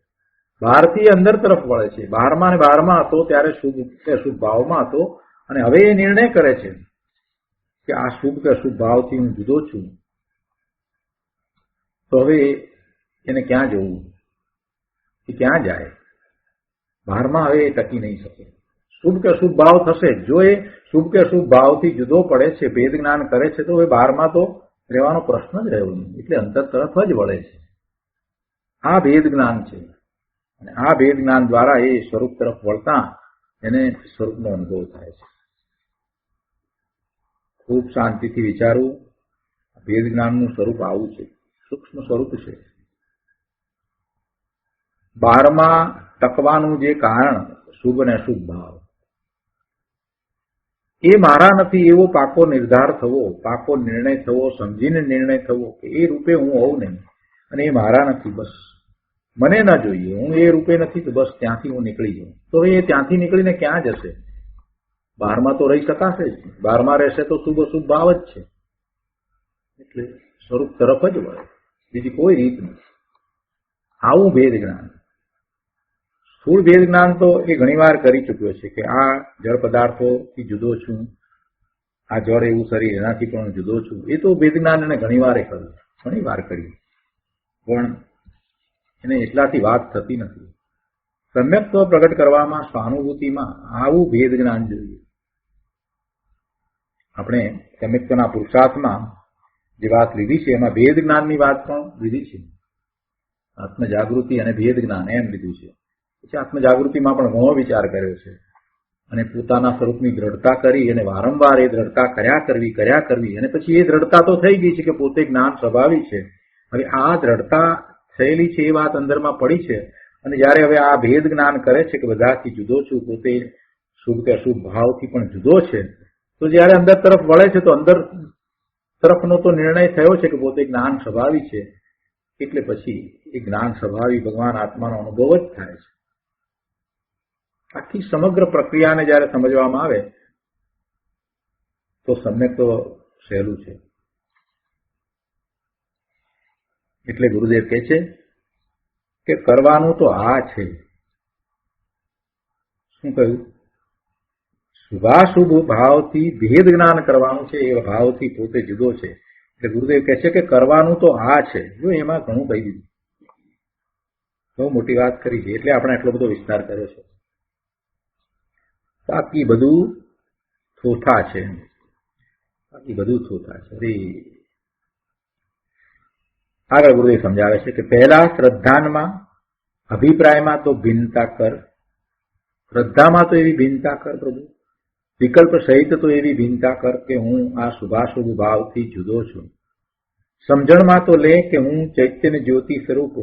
બહારથી અંદર તરફ વળે છે. બહારમાં અને બહારમાં હતો ત્યારે શુભ કે અશુભ ભાવમાં હતો, અને હવે એ નિર્ણય કરે છે કે આ શુભ કે અશુભ ભાવથી હું જુદો છું. તો હવે એને ક્યાં જવું? એ ક્યાં જાય? બહારમાં હવે એ ટકી નહીં શકે. શુભ કે અશુભ ભાવ થશે. જો એ શુભ કે અશુભ ભાવથી જુદો પડે છે, ભેદ જ્ઞાન કરે છે, તો હવે બહારમાં તો રહેવાનો પ્રશ્ન જ રહ્યો નહીં. એટલે અંતર તરફ જ વળે છે. આ ભેદ જ્ઞાન છે. અને આ ભેદ જ્ઞાન દ્વારા એ સ્વરૂપ તરફ વળતા એને સ્વરૂપનો અનુભવ થાય છે. ખૂબ શાંતિથી વિચારવું. ભેદ જ્ઞાનનું સ્વરૂપ આવું છે, સૂક્ષ્મ સ્વરૂપ છે. બહારમાં ટકવાનું જે કારણ શુભ અને અશુભ ભાવ, એ મારા નથી એવો પાકો નિર્ધાર થવો, પાકો નિર્ણય થવો, સમજીને નિર્ણય થવો કે એ રૂપે હું હોઉં નહીં અને એ મારા નથી, બસ મને ના જોઈએ, હું એ રૂપે નથી, તો બસ ત્યાંથી હું નીકળી જાઉં. તો એ ત્યાંથી નીકળીને ક્યાં જશે? બહારમાં તો રહી શકાશે જ. બહારમાં રહેશે તો શુભ અશુભ ભાવ જ છે. એટલે સ્વરૂપ તરફ જ વળે, બીજી કોઈ રીત નથી. આવું ભેદ જ્ઞાન, સ્થૂળ ભેદ જ્ઞાન તો એ ઘણીવાર કરી ચૂક્યો છે કે આ જળ પદાર્થોથી જુદો છું, આ જળ એવું શરીર એનાથી પણ હું જુદો છું. એ તો ભેદ જ્ઞાન એને ઘણીવાર કર્યું, ઘણીવાર કર્યું, પણ એને એટલાથી વાત થતી નથી. સમ્યક્ત્વ પ્રગટ કરવામાં, સ્વાનુભૂતિમાં આવું ભેદ જ્ઞાન જોઈએ. આપણે સમ્યક્ત્વના પુરુષાર્થમાં જે વાત લીધી છે એમાં ભેદ જ્ઞાનની વાત પણ લીધી છે. આત્મજાગૃતિ અને ભેદ જ્ઞાન એમ લીધું છે. પછી આત્મજાગૃતિમાં પણ ઘણો વિચાર કર્યો છે અને પોતાના સ્વરૂપની દ્રઢતા કરી અને વારંવાર એ દ્રઢતા કર્યા કરવી અને પછી એ દ્રઢતા તો થઈ ગઈ છે કે પોતે જ્ઞાન સ્વભાવિક છે. હવે આ દ્રઢતા થયેલી છે એ વાત અંદરમાં પડી છે અને જયારે હવે આ ભેદ જ્ઞાન કરે છે કે બધાથી જુદો છું, પોતે શુભ કે અશુભ ભાવથી પણ જુદો છે, તો જયારે અંદર તરફ વળે છે તો અંદર તરફનો તો નિર્ણય થયો છે કે પોતે જ્ઞાન સ્વભાવી છે, એટલે પછી એ જ્ઞાન સ્વભાવી ભગવાન આત્માનો અનુભવ જ થાય છે. આખી સમગ્ર પ્રક્રિયાને જયારે સમજવામાં આવે તો સમ્યક તો સહેલું છે. એટલે ગુરુદેવ કહે છે કે કરવાનું તો આ છે. શું કહ્યું? શુભાશુભ ભાવથી ભેદ જ્ઞાન કરવાનું છે, એ ભાવથી પોતે જુદો છે. એટલે ગુરુદેવ કહે છે કે કરવાનું તો આ છે. જો એમાં ઘણું કહી દીધું, બહુ મોટી વાત કરી છે, એટલે આપણે આટલો બધો વિસ્તાર કર્યો છે. બાકી બધું થોથા છે, બાકી બધું થોથા છે. આગળ ગુરુદેવ સમજાવે છે કે પહેલા શ્રદ્ધાનમાં, અભિપ્રાયમાં તો ભિન્નતા કર, શ્રદ્ધામાં તો એવી ભિન્નતા કર પ્રભુ, વિકલ્પ સહિત તો એવી ભિન્નતા કર કે હું આ શુભાશુભ ભાવથી જુદો છું. સમજણમાં તો લે કે હું ચૈતન્ય જ્યોતિ સ્વરૂપ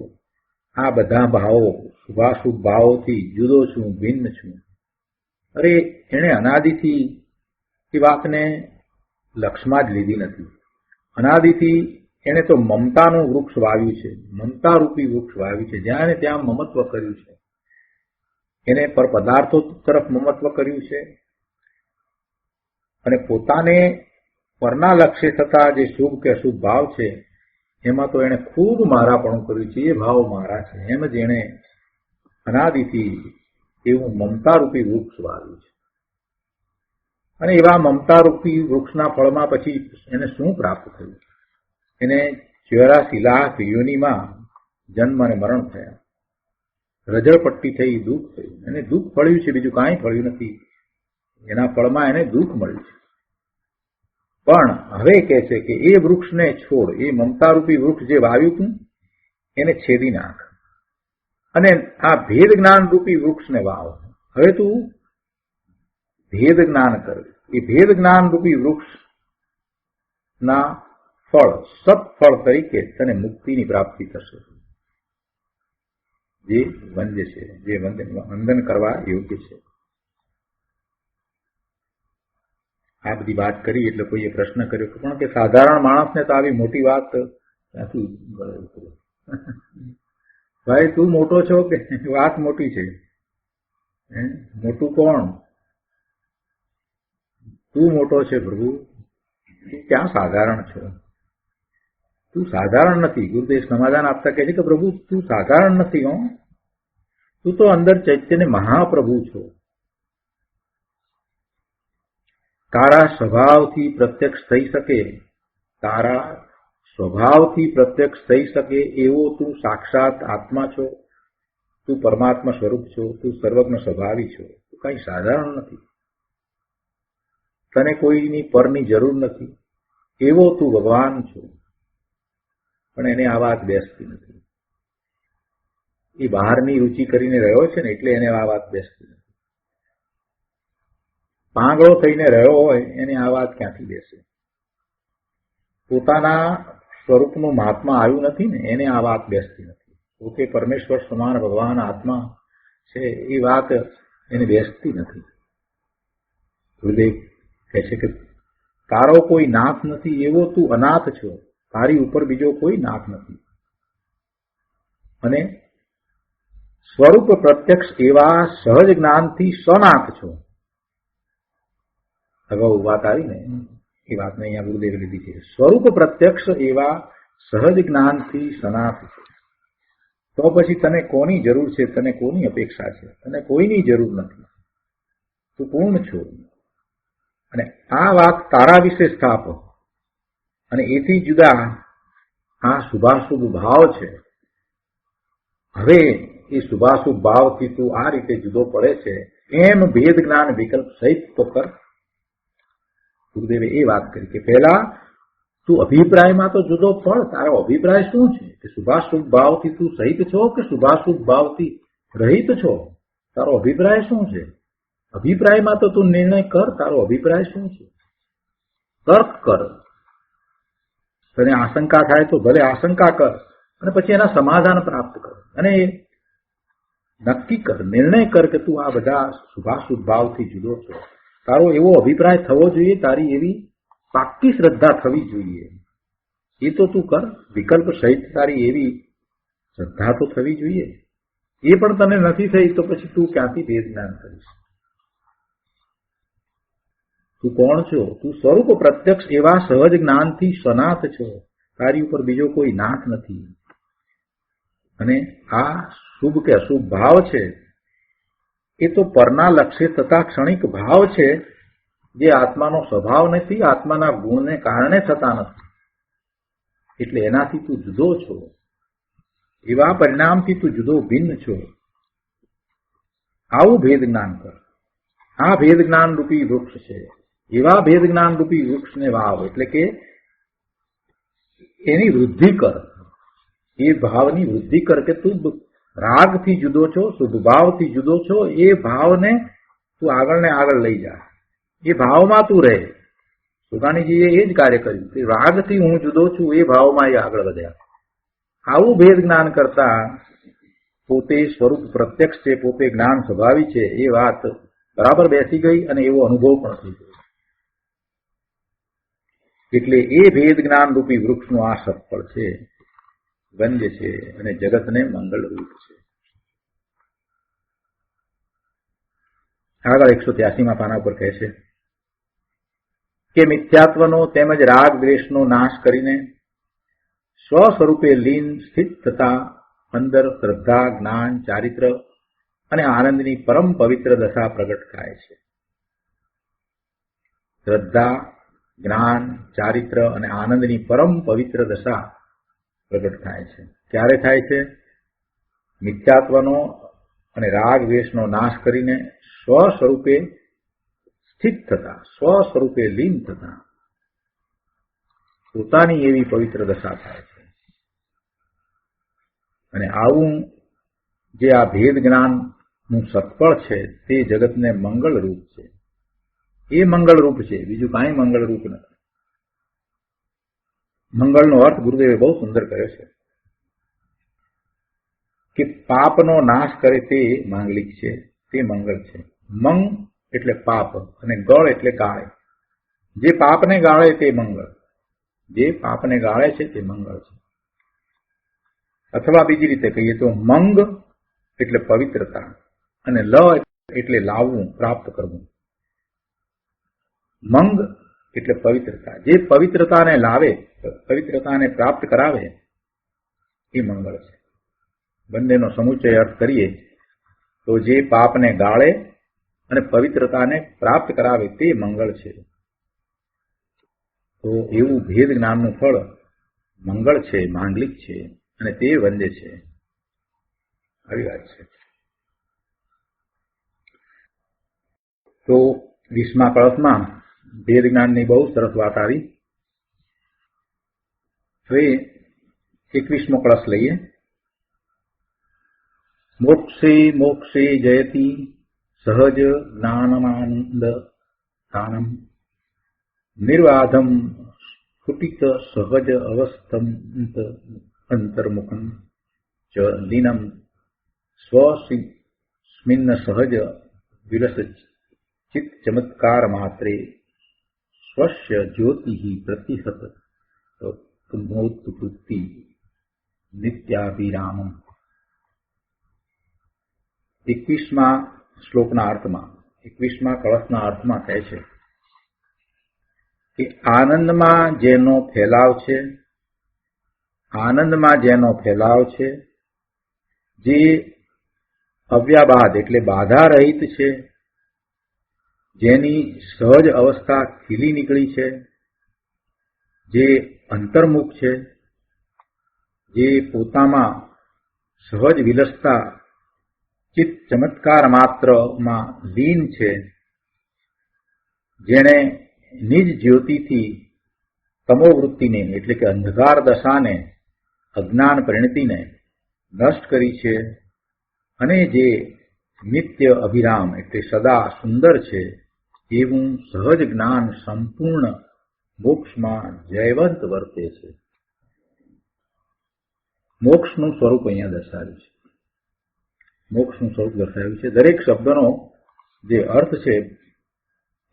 આ બધા ભાવો, શુભાશુભ ભાવોથી જુદો છું, ભિન્ન છું. અરે એણે અનાદિથી એ વાતને લક્ષમાં જ લીધી નથી. અનાદિથી એણે તો મમતાનું વૃક્ષ વાવ્યું છે, મમતા રૂપી વૃક્ષ વાવ્યું છે, જ્યાં એને ત્યાં મમત્વ કર્યું છે. એને પર પદાર્થો તરફ મમત્વ કર્યું છે અને પોતાને પરના લક્ષ્ય થતા જે શુભ કે અશુભ ભાવ છે એમાં તો એને ખૂબ મારાપણું કર્યું છે. એ ભાવ મારા છે એમ જ એને અનાદિથી એવું મમતારૂપી વૃક્ષ વાવ્યું છે. અને એવા મમતારૂપી વૃક્ષના ફળમાં પછી એને શું પ્રાપ્ત થયું? એને 84 લાખ યોનિમાં જન્મ અને મરણ થયા, રજળપટ્ટી થઈ, દુઃખ થયું. એને દુઃખ ફળ્યું છે, બીજું કાંઈ ફળ્યું નથી. એના ફળમાં એને દુઃખ મળ્યું છે. પણ હવે કહે છે કે એ વૃક્ષને છોડ, એ મમતારૂપી વૃક્ષ જે વાવ્યું હતું એને છેદી નાખ અને આ ભેદ જ્ઞાન રૂપી વૃક્ષને વાવ. હવે તું ભેદ જ્ઞાન કર. એ ભેદ જ્ઞાન રૂપી વૃક્ષના ફળ, સત્ફળ તરીકે તને મુક્તિની પ્રાપ્તિ થશે, જે વંદ્ય છે, જે વંદન કરવા યોગ્ય છે. આ બધી વાત કરી એટલે કોઈએ પ્રશ્ન કર્યો પણ કે સાધારણ માણસને તો આવી મોટી વાત ક્યાંથી કરે? ભાઈ તું મોટો છો કે વાત મોટી છે? મોટું કોણ? તું મોટો છે પ્રભુ, ક્યાં સાધારણ છો? તું સાધારણ નથી. ગુરુદેવ સમાધાન આપતા કહે છે કે પ્રભુ તું સાધારણ નથી. હો, તું તો અંદર ચૈતન્ય મહાપ્રભુ છો. તારા સ્વભાવથી પ્રત્યક્ષ થઈ શકે, તારા સ્વભાવથી પ્રત્યક્ષ થઈ શકે એવો તું સાક્ષાત આત્મા છો. તું પરમાત્મા સ્વરૂપ છો, તું સર્વજ્ઞ સ્વભાવી છો. તું કઈ સાધારણ નથી. તને કોઈની પરની જરૂર નથી, એવો તું ભગવાન છો. પણ એને આ વાત બેસતી નથી. એ બહારની રુચિ કરીને રહ્યો છે ને એટલે એને આ વાત બેસતી નથી. પાંગળો થઈને રહ્યો હોય એને આ વાત ક્યાંથી બેસે? પોતાના સ્વરૂપનું મહાત્મા આવ્યું નથી ને એને આ વાત બેસતી નથી. પોતે પરમેશ્વર સમાન ભગવાન આત્મા છે એ વાત એને બેસતી નથી. ગુરુદેવ કહે છે કે તારો કોઈ નાથ નથી, એવો તું અનાથ છો. તારી ઉપર બીજો કોઈ નાથ નથી અને સ્વરૂપ પ્રત્યક્ષ એવા સહજ જ્ઞાનથી સનાથ છો. અગાઉ વાત આવી ને એ વાતને અહીંયા ગુરુદેવે લીધી છે. સ્વરૂપ પ્રત્યક્ષ એવા સહજ જ્ઞાનથી સનાથ છે. તો પછી તને કોની જરૂર છે, તને કોની અપેક્ષા છે? તને કોઈની જરૂર નથી. તું પૂર્ણ છો. અને આ વાત તારા વિશે સ્થાપ. અને એથી જુદા આ શુભાશુભ ભાવ છે. હવે એ શુભાશુભ ભાવથી તું આ રીતે જુદો પડે છે એમ ભેદ જ્ઞાન વિકલ્પ સહિત તો કર. ગુરુદેવે એ વાત કરી કે પહેલા તું અભિપ્રાયમાં તો જુદો પડ. તારો અભિપ્રાય શું છે? કે શુભાશુભ ભાવથી તું સહિત છો કે શુભાશુભ ભાવથી રહિત છો? તારો અભિપ્રાય શું છે? અભિપ્રાયમાં તો તું નિર્ણય કર. તારો અભિપ્રાય શું છે? તર્ક કર. તને આશંકા થાય તો ભલે આશંકા કર, અને પછી એના સમાધાન પ્રાપ્ત કર, અને નક્કી કર, નિર્ણય કર કે તું આ બધા શુભાશુભ ભાવથી જુદો છો. તારો એવો અભિપ્રાય થવો જોઈએ, તારી એવી પાક્કી શ્રદ્ધા થવી જોઈએ. એ તો તું કર. વિકલ્પ સહિત તારી એવી શ્રદ્ધા તો થવી જોઈએ. એ પણ તને નથી થઈ તો પછી તું ક્યાંથી ભેદ જ્ઞાન કરીશ? તું કોણ છો? તું સ્વરૂપ પ્રત્યક્ષ એવા સહજ જ્ઞાનથી સનાથ છો. તારી ઉપર બીજો કોઈ નાથ નથી. અને આ શુભ કે અશુભ ભાવ છે એ તો પરના લક્ષ્ય થતા ક્ષણિક ભાવ છે, જે આત્માનો સ્વભાવ નથી, આત્માના ગુણને કારણે થતા નથી. એટલે એનાથી તું જુદો છો. એવા પરિણામથી તું જુદો ભિન્ન છો. આવું ભેદ જ્ઞાન કર. આ ભેદ જ્ઞાન રૂપી વૃક્ષ છે. એવા ભેદ જ્ઞાન રૂપી વૃક્ષને વાવ, એટલે કે એની વૃદ્ધિ કર. એ ભાવની વૃદ્ધિ કર કે તું રાગથી જુદો છો, શુભ ભાવથી જુદો છો. એ ભાવને તું આગળ ને આગળ લઈ જા. એ ભાવમાં તું રહે. સુગાનીજીએ એ જ કાર્ય કર્યું કે રાગથી હું જુદો છું એ ભાવમાં એ આગળ વધ્યા. આવું ભેદ જ્ઞાન કરતા પોતે સ્વરૂપ પ્રત્યક્ષ છે, પોતે જ્ઞાન સ્વભાવી છે, એ વાત બરાબર બેસી ગઈ અને એવો અનુભવ પણ થઈ ગયો. એટલે એ ભેદ જ્ઞાન રૂપી વૃક્ષનું આ સત્ફળ છે, વંદ્ય છે અને જગતને મંગલરૂપ છે. આગળ 183માં પાના ઉપર કહે છે કે મિથ્યાત્વનો તેમજ રાગ દ્વેષનો નાશ કરીને સ્વ સ્વરૂપે લીન સ્થિત થતા અંદર શ્રદ્ધા, જ્ઞાન, ચારિત્ર અને આનંદની પરમ પવિત્ર દશા પ્રગટ થાય છે. શ્રદ્ધા, જ્ઞાન, ચારિત્ર અને આનંદની પરમ પવિત્ર દશા પ્રગટ થાય છે. ક્યારે થાય છે? મિથ્યાત્વનો અને રાગ દ્વેષનો નાશ કરીને સ્વ સ્વરૂપે સ્થિત થતા, સ્વ સ્વરૂપે લીન થતા પોતાની એવી પવિત્ર દશા થાય છે. અને આવું જે આ ભેદ જ્ઞાનનું સત્ફળ છે તે જગતને મંગળરૂપ છે. એ મંગળરૂપ છે, બીજું કાંઈ મંગળરૂપ નથી. મંગળનો અર્થ ગુરુદેવે બહુ સુંદર કર્યો છે કે પાપનો નાશ કરે તે માંગલિક છે, તે મંગળ છે. મંગ એટલે પાપ અને ગળ એટલે ગાળે. જે પાપને ગાળે તે મંગળ, જે પાપને ગાળે છે તે મંગળ છે. અથવા બીજી રીતે કહીએ તો મંગ એટલે પવિત્રતા અને લ એટલે લાવવું, પ્રાપ્ત કરવું. મંગ એટલે પવિત્રતા. જે પવિત્રતાને લાવે, પવિત્રતાને પ્રાપ્ત કરાવે એ મંગળ છે. બંનેનો સમુચય અર્થ કરીએ તો જે પાપને ગાળે અને પવિત્રતાને પ્રાપ્ત કરાવે તે મંગળ છે. તો એવું ભેદ જ્ઞાનનું ફળ મંગળ છે, માંગલિક છે અને તે વંદ્ય છે. આવી વાત છે. તો 20મા કળશમાં ભેદ જ્ઞાનની બહુ સરસ વાત આવી. હવે 21મો કળશ લઈએ. મોક્ષે મોક્ષે જયતિ સહજ જ્ઞાનમાનંદ સ્થાનમ નિર્વાધમ સ્ફુટિત સહજ અવસ્થંત અંતર્મુખમ ચ લીનમ સ્વસ્મિન્ન સહજ વિલસ ચિત ચમત્કાર માત્રે સ્વસ્ય જ્યોતિ પ્રતિહત તુમોત્પત્તિ નિત્યાભિરામમ. 21મા શ્લોકના અર્થમાં, 21મા કળશના અર્થમાં કહે છે કે આનંદમાં જેનો ફેલાવ છે, આનંદમાં જેનો ફેલાવ છે જે અવ્યાબાદ એટલે બાધા રહિત છે, જેની સહજ અવસ્થા ખીલી નીકળી છે, જે અંતર્મુખ છે, જે પોતામાં સહજ વિલસતા ચિત્ત ચમત્કાર માત્રમાં લીન છે, જેણે નિજ જ્યોતિથી તમોવૃત્તિને એટલે કે અંધકાર દશાને, અજ્ઞાન પરિણતિને નષ્ટ કરી છે, અને જે નિત્ય અભિરામ એટલે સદા સુંદર છે એવું સહજ જ્ઞાન સંપૂર્ણ મોક્ષમાં જયવંત વર્તે છે. મોક્ષનું સ્વરૂપ અહીંયા દર્શાવ્યું છે. મોક્ષનું સ્વરૂપ દર્શાવ્યું છે. દરેક શબ્દનો જે અર્થ છે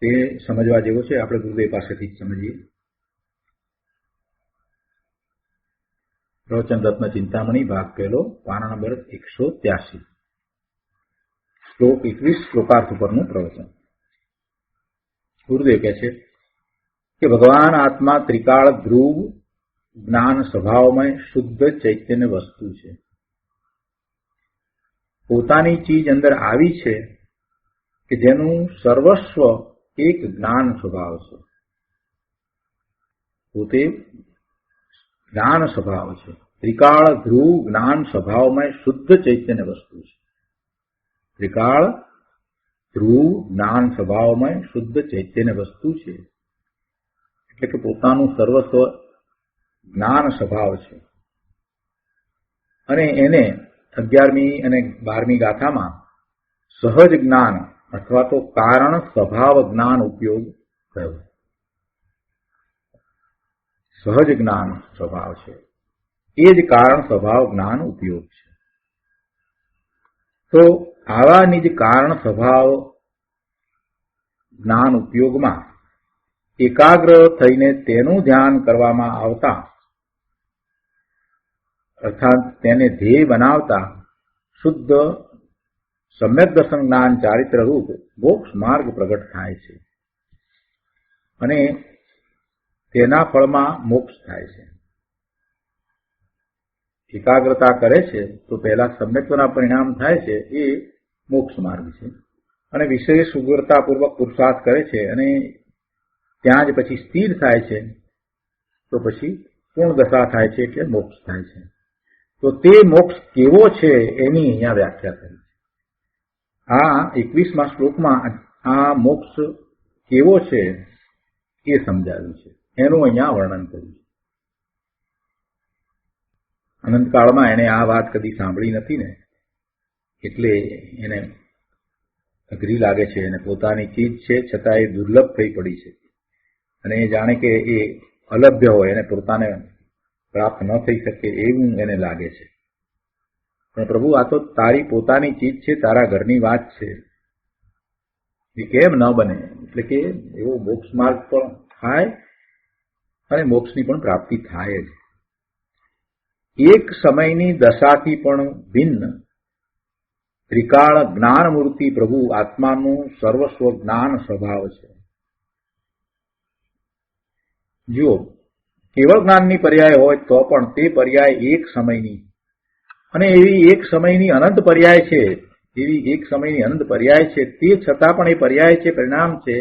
તે સમજવા જેવો છે. આપણે ગુરુદેવ પાસેથી જ સમજીએ. પ્રવચન રત્ન ચિંતામણી ભાગ પહેલો, પાના નંબર 183, શ્લોક 21, શ્લોકાર્થ ઉપરનું પ્રવચન. ગુરુદેવ કહે છે કે ભગવાન આત્મા ત્રિકાળ ધ્રુવ જ્ઞાન સ્વભાવમય શુદ્ધ ચૈતન્ય વસ્તુ છે. પોતાની ચીજ અંદર આવી છે કે જેનું સર્વસ્વ એક જ્ઞાન સ્વભાવ છે. પોતે જ્ઞાન સ્વભાવ છે. ત્રિકાળ ધ્રુવ જ્ઞાન સ્વભાવમય શુદ્ધ ચૈતન્ય વસ્તુ છે. ત્રિકાળ ધ્રુવ જ્ઞાન સ્વભાવમય શુદ્ધ ચૈતન્ય વસ્તુ છે એટલે કે પોતાનું સર્વસ્વ જ્ઞાન સ્વભાવ છે. અને એને 11મી અને 12મી ગાથામાં સહજ જ્ઞાન અથવા તો કારણ સ્વભાવ જ્ઞાન ઉપયોગ થયો. સહજ જ્ઞાન સ્વભાવ છે એ જ કારણ સ્વભાવ જ્ઞાન ઉપયોગ છે. તો આવા નિજ કારણ સ્વભાવ જ્ઞાન ઉપયોગમાં એકાગ્ર થઈને તેનું ધ્યાન કરવામાં આવતા અર્થાત તેને ધ્યેય બનાવતા શુદ્ધ સમ્યક દર્શન જ્ઞાન ચારિત્ર રૂપ મોક્ષ માર્ગ પ્રગટ થાય છે અને તેના ફળમાં મોક્ષ થાય છે. એકાગ્રતા કરે છે તો પહેલા સમ્યક્તના પરિણામ થાય છે એ મોક્ષ માર્ગ છે, અને વિશેષ ઉગ્રતાપૂર્વક પુરુષાર્થ કરે છે અને ત્યાં જ પછી સ્થિર થાય છે તો પછી પૂર્ણ દશા થાય છે એટલે મોક્ષ થાય છે. તો તે મોક્ષ કેવો છે એની અહીંયા વ્યાખ્યા કરી છે. આ 21મા શ્લોકમાં આ મોક્ષ કેવો છે એ સમજાવ્યું છે, એનું અહીંયા વર્ણન કર્યું છે. અનંતકાળમાં એને આ વાત કદી સાંભળી નથી ને એટલે એને અઘરી લાગે છે, અને પોતાની ચીજ છે છતાં એ દુર્લભ થઈ પડી છે અને એ જાણે કે એ અલભ્ય હોય, એને પોતાને પ્રાપ્ત ન થઈ શકે એવું એને લાગે છે. પણ પ્રભુ, આ તો તારી પોતાની ચીજ છે, તારા ઘરની વાત છે, એ કેમ ન બને? એટલે કે એવો મોક્ષ માર્ગ પણ થાય અને મોક્ષની પણ પ્રાપ્તિ થાય જ. એક સમયની દશાથી પણ ભિન્ન ત્રિકાળ જ્ઞાન મૂર્તિ પ્રભુ આત્માનું સર્વસ્વ જ્ઞાન સ્વભાવ છે. જુઓ, કેવળ જ્ઞાનની પર્યાય હોય તો પણ તે પર્યાય એક સમયની, અને એવી એક સમયની અનંત પર્યાય છે, એવી એક સમયની અનંત પર્યાય છે, તે છતાં પણ એ પર્યાય છે, પરિણામ છે,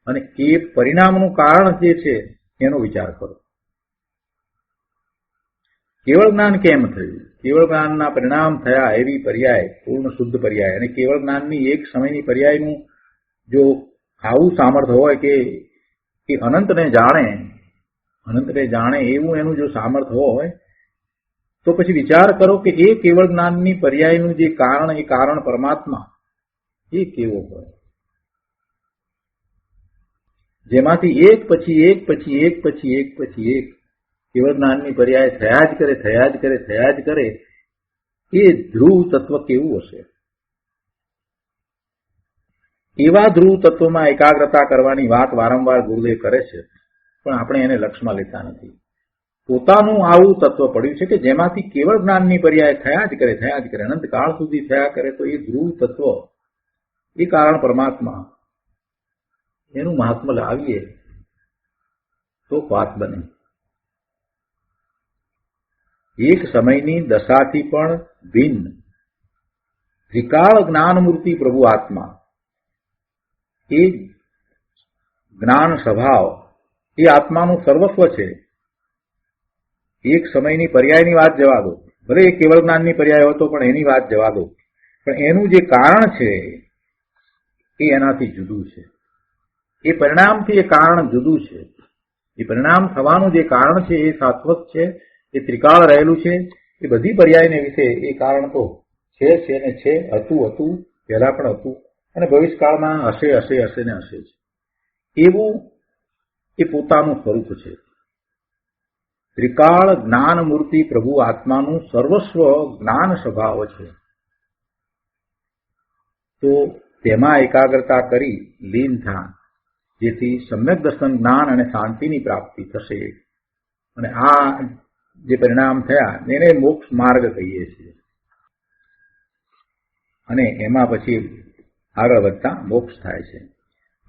અને એ પરિણામનું કારણ જે છે એનો વિચાર કરો. કેવળ જ્ઞાન કેમ થયું? કેવળ જ્ઞાનના પરિણામ થયા એવી પર્યાય, પૂર્ણ શુદ્ધ પર્યાય, અને કેવળ જ્ઞાનની એક સમયની પર્યાયનું જો આવું સામર્થ્ય હોય કે અનંતને જાણે એવું એનું જો સામર્થ્ય હોય તો પછી વિચાર કરો કે એ કેવળ જ્ઞાનની પર્યાયનું જે કારણ, એ કારણ પરમાત્મા એ કેવો હોય, જેમાંથી એક પછી એક પછી એક પછી એક પછી એક કેવળ જ્ઞાનની પર્યાય થયા જ કરે એ ધ્રુવ તત્વ કેવું હશે? એવા ધ્રુવ તત્વમાં એકાગ્રતા કરવાની વાત વારંવાર ગુરુદેવ કરે છે, પણ આપણે એને લક્ષમાં લેતા નથી. પોતાનું આવું તત્વ પડ્યું છે કે જેમાંથી કેવળ જ્ઞાનની પર્યાય થયા જ કરે અનંતકાળ સુધી થયા કરે, તો એ ધ્રુવ તત્વ, એ કારણ પરમાત્મા, એનું મહાત્મ્ય લાવીએ તો વાત બને. એક સમયની દશાથી પણ ભિન્ન ત્રિકાળ જ્ઞાનમૂર્તિ પ્રભુ આત્મા એ જ્ઞાન સ્વભાવ એ આત્માનું સર્વસ્વ છે. એક સમયની પર્યાયની વાત જવા દો, ભલે એ કેવળ જ્ઞાનની પર્યાય હતો પણ એની વાત જવા દો, પણ એનું જે કારણ છે એ એનાથી જુદું છે. એ પરિણામથી એ કારણ જુદું છે. એ પરિણામ થવાનું જે કારણ છે એ શાશ્વત છે, એ ત્રિકાળ રહેલું છે. એ બધી પર્યાયને વિશે એ કારણ તો છે ને છે, હતું પહેલા પણ હતું અને ભવિષ્યકાળમાં હશે ને હશે છે. એવું એ પોતાનું સ્વરૂપ છે. ત્રિકાળ જ્ઞાન મૂર્તિ પ્રભુ આત્માનું સર્વસ્વ જ્ઞાન સ્વભાવ છે. તો તેમાં એકાગ્રતા કરી લીન થા, જેથી સમ્યક દર્શન જ્ઞાન અને શાંતિની પ્રાપ્તિ થશે. અને આ જે પરિણામ થયા એને મોક્ષ માર્ગ કહીએ છીએ. અને એમાં પછી આગળ વધતા મોક્ષ થાય છે.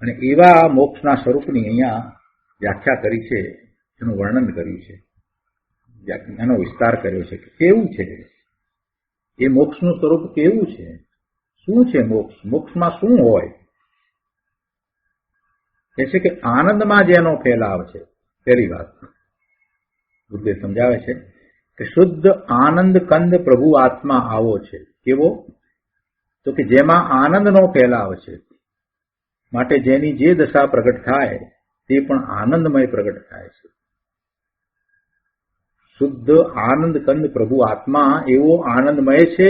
અને એવા મોક્ષના સ્વરૂપની અહીંયા વ્યાખ્યા કરી છે, એનું વર્ણન કર્યું છે, એનો વિસ્તાર કર્યો છે કે કેવું છે એ મોક્ષનું સ્વરૂપ, કેવું છે, શું છે મોક્ષ, મોક્ષમાં શું હોય. એ છે કે આનંદમાં જેનો ફેલાવ છે. પહેલી વાત બુદ્ધે સમજાવે છે કે શુદ્ધ આનંદ કંદ પ્રભુ આત્મા આવો છે. કેવો? તો કે જેમાં આનંદનો ફેલાવ છે, માટે જેની જે દશા પ્રગટ થાય તે પણ આનંદમય પ્રગટ થાય છે. શુદ્ધ આનંદ કંદ પ્રભુ આત્મા એવો આનંદમય છે,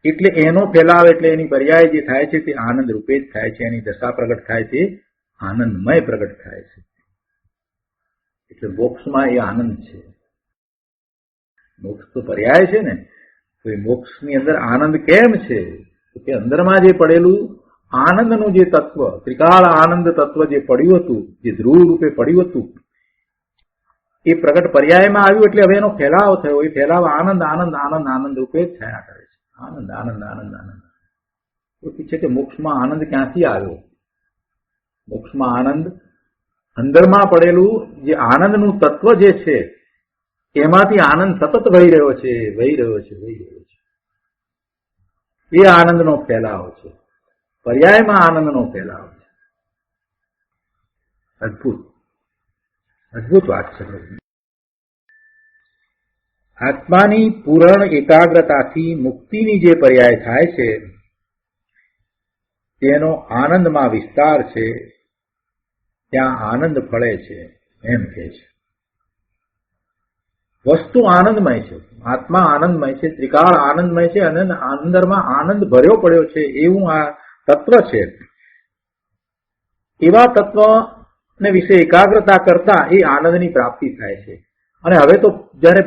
એટલે એનો ફેલાવ એટલે એની પર્યાય જે થાય છે તે આનંદ રૂપે જ થાય છે. એની દશા પ્રગટ થાય તે આનંદમય પ્રગટ થાય છે. એટલે મોક્ષમાં એ આનંદ છે. મોક્ષ તો પર્યાય છે ને, તો એ મોક્ષની અંદર આનંદ કેમ છે? તો કે અંદરમાં જે પડેલું આનંદનું જે તત્વ, ત્રિકાળ આનંદ તત્વ જે પડ્યું હતું, જે ધ્રુવ રૂપે પડ્યું હતું, એ પ્રગટ પર્યાયમાં આવ્યું એટલે હવે એનો ફેલાવ થયો. એ ફેલાવ આનંદ આનંદ આનંદ આનંદ રૂપે જ થયા કરે છે. આનંદ આનંદ આનંદ આનંદ. તો પૂછે કે મોક્ષમાં આનંદ ક્યાંથી આવ્યો? મોક્ષમાં આનંદ અંદરમાં પડેલું જે આનંદનું તત્વ જે છે એમાંથી આનંદ સતત વહી રહ્યો છે, વહી રહ્યો છે, વહી રહ્યો છે. એ આનંદનો ફેલાવ છે. પર્યાયમાં આનંદનો ફેલાવ છે. અદભુત અદભુત વાત છે. આત્માની પૂર્ણ એકાગ્રતાથી મુક્તિની જે પર્યાય થાય છે તેનો આનંદમાં વિસ્તાર છે. ત્યાં આનંદ ફળે છે એમ કહે છે. વસ્તુ આનંદમય છે, આત્મા આનંદમય છે, ત્રિકાળ આનંદમય છે અને અંદરમાં આનંદ ભર્યો પડ્યો છે એવું આ તત્વ છે. એવા તત્વને વિશે એકાગ્રતા કરતા એ આનંદની પ્રાપ્તિ થાય છે. અને હવે તો જયારે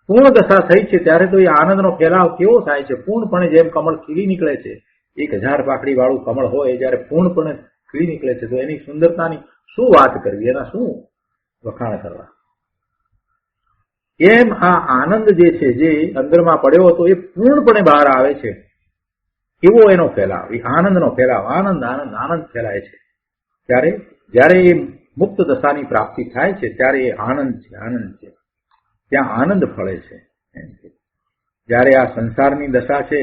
પૂર્ણ દશા થઈ છે ત્યારે તો એ આનંદનો ફેલાવ કેવો થાય છે? પૂર્ણપણે જેમ કમળ ખીલી નીકળે છે, 1000 પાકડી વાળું કમળ હોય જયારે પૂર્ણપણે ખીલી નીકળે છે, તો એની સુંદરતાની શું વાત કરવી, એના શું વખાણ કરવા. એમ આ આનંદ જે છે, જે અંદરમાં પડ્યો હતો એ પૂર્ણપણે બહાર આવે છે. એવો એનો ફેલાવ, એ આનંદનો ફેલાવ, આનંદ આનંદ આનંદ ફેલાય છે. ત્યારે જયારે એ મુક્ત દશાની પ્રાપ્તિ થાય છે ત્યારે એ આનંદ છે, આનંદ છે. ત્યાં આનંદ ફળે છે. જયારે આ સંસારની દશા છે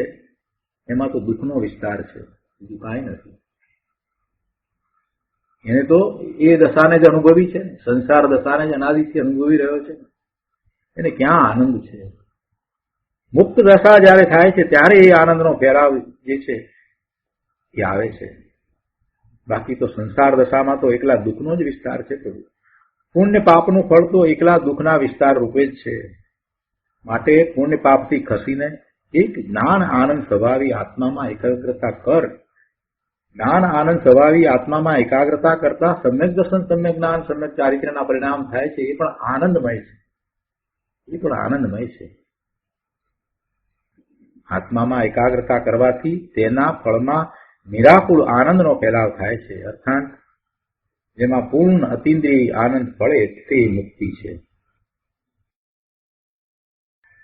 એમાં તો દુઃખનો વિસ્તાર છે, બીજું કાંઈ નથી. એને તો એ દશાને જ અનુભવી છે, સંસાર દશાને જ અનાદિથી અનુભવી રહ્યો છે. એને ક્યાં આનંદ છે? મુક્ત દશા જયારે થાય છે ત્યારે એ આનંદનો ફેલાવ જે છે એ આવે છે. બાકી તો સંસાર દશામાં તો એકલા દુઃખનો જ વિસ્તાર છે. પુણ્ય પાપનું ફળ તો એકલા દુઃખના વિસ્તાર રૂપે જ છે. માટે પુણ્ય પાપથી ખસીને એક જ્ઞાન આનંદ સ્વભાવી આત્મામાં એકાગ્રતા કર. જ્ઞાન આનંદ સ્વભાવી આત્મામાં એકાગ્રતા કરતા સમ્યક દર્શન, સમ્યક જ્ઞાન, સમ્યક ચારિત્ર્યના પરિણામ થાય છે. એ પણ આનંદમય છે. એ પણ આનંદમય છે. આત્મામાં એકાગ્રતા કરવાથી તેના ફળમાં નિરાકુળ આનંદનો ફેલાવ થાય છે. અર્થાત જેમાં પૂર્ણ અતિન્દ્રિય આનંદ ફળે તે મુક્તિ છે.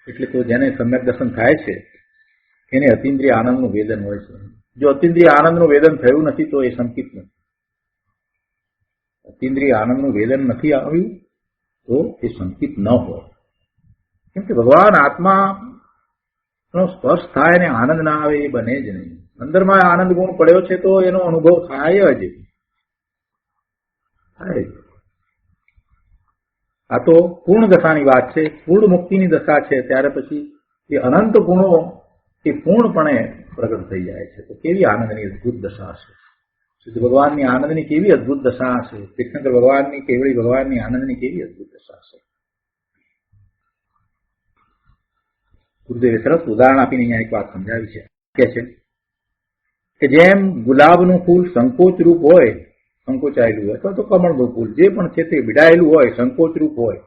એટલે તો જેને સમ્યક દર્શન થાય છે એને અતિન્દ્રિય આનંદનું વેદન હોય છે. જો અતિન્દ્રિય આનંદનું વેદન થયું નથી તો એ સંકિત નથી. અતિન્દ્રિય આનંદનું વેદન નથી આવ્યું તો એ સંકિત ન હોય. કેમ કે ભગવાન આત્મા એનો સ્પર્શ થાય અને આનંદ ના આવે એ બને જ નહીં. અંદરમાં આનંદ ગુણ પડ્યો છે તો એનો અનુભવ થાય જ. આ તો પૂર્ણ દશાની વાત છે, પૂર્ણ મુક્તિની દશા છે. ત્યારે પછી એ અનંત ગુણો એ પૂર્ણપણે પ્રગટ થઈ જાય છે. તો કેવી આનંદની અદભુત દશા છે. શુદ્ધ ભગવાનની આનંદની કેવી અદભુત દશા છે. કૃષ્ણ ભગવાનની કેવળી ભગવાનની આનંદની કેવી અદભુત દશા છે. ગુરુદેવે સરસ ઉદાહરણ આપીને અહીંયા એક વાત સમજાવી છે. કે છે કે જેમ ગુલાબનું ફૂલ સંકોચ રૂપ હોય, સંકોચાયેલું હોય, અથવા તો કમળનું ફૂલ જે પણ છે તે વિડાયેલું હોય, સંકોચ રૂપ હોય,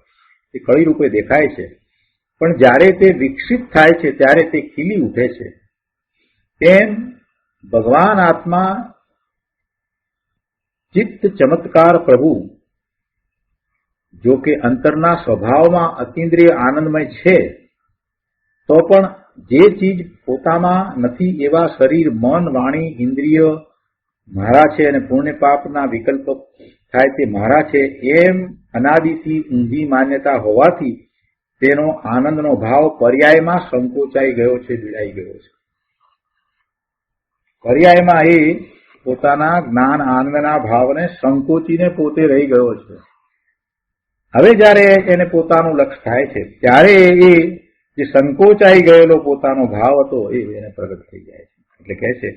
એ કળી રૂપે દેખાય છે, પણ જ્યારે તે વિકસિત થાય છે ત્યારે તે ખીલી ઉઠે છે. તેમ ભગવાન આત્મા ચિત્ત ચમત્કાર પ્રભુ જો કે અંતરના સ્વભાવમાં અતિન્દ્રિય આનંદમય છે, તો પણ જે ચીજ પોતામાં નથી એવા શરીર, મન, વાણી, ઇન્દ્રિય મારા છે અને પુણ્ય પાપના વિકલ્પ થાય તે મારા છે એમ અનાદિથી ઊંધી માન્યતા હોવાથી તેનો આનંદનો ભાવ પર્યાયમાં સંકોચાઈ ગયો છે, ભીડાઈ ગયો છે. પર્યાયમાં એ પોતાના જ્ઞાન આનંદના ભાવને સંકોચીને પોતે રહી ગયો છે. હવે જ્યારે એને પોતાનું લક્ષ્ય થાય છે ત્યારે એ જે સંકોચાઈ ગયેલો પોતાનો ભાવ હતો એ એને પ્રગટ થઈ જાય છે. એટલે કહે છે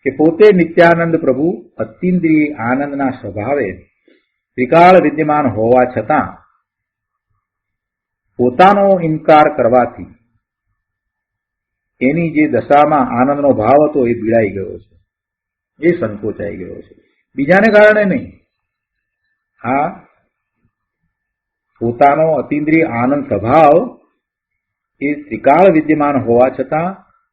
કે પોતે નિત્યાનંદ પ્રભુ અતિન્દ્રિય આનંદના સ્વભાવે ત્રિકાળ વિદ્યમાન હોવા છતાં પોતાનો ઇનકાર કરવાથી એની જે દશામાં આનંદનો ભાવ હતો એ ભીડાઈ ગયો છે, એ સંકોચાઈ ગયો છે. બીજાને કારણે નહીં, આ પોતાનો અતિન્દ્રિય આનંદ સ્વભાવ એ ત્રિકાળ વિદ્યમાન હોવા છતાં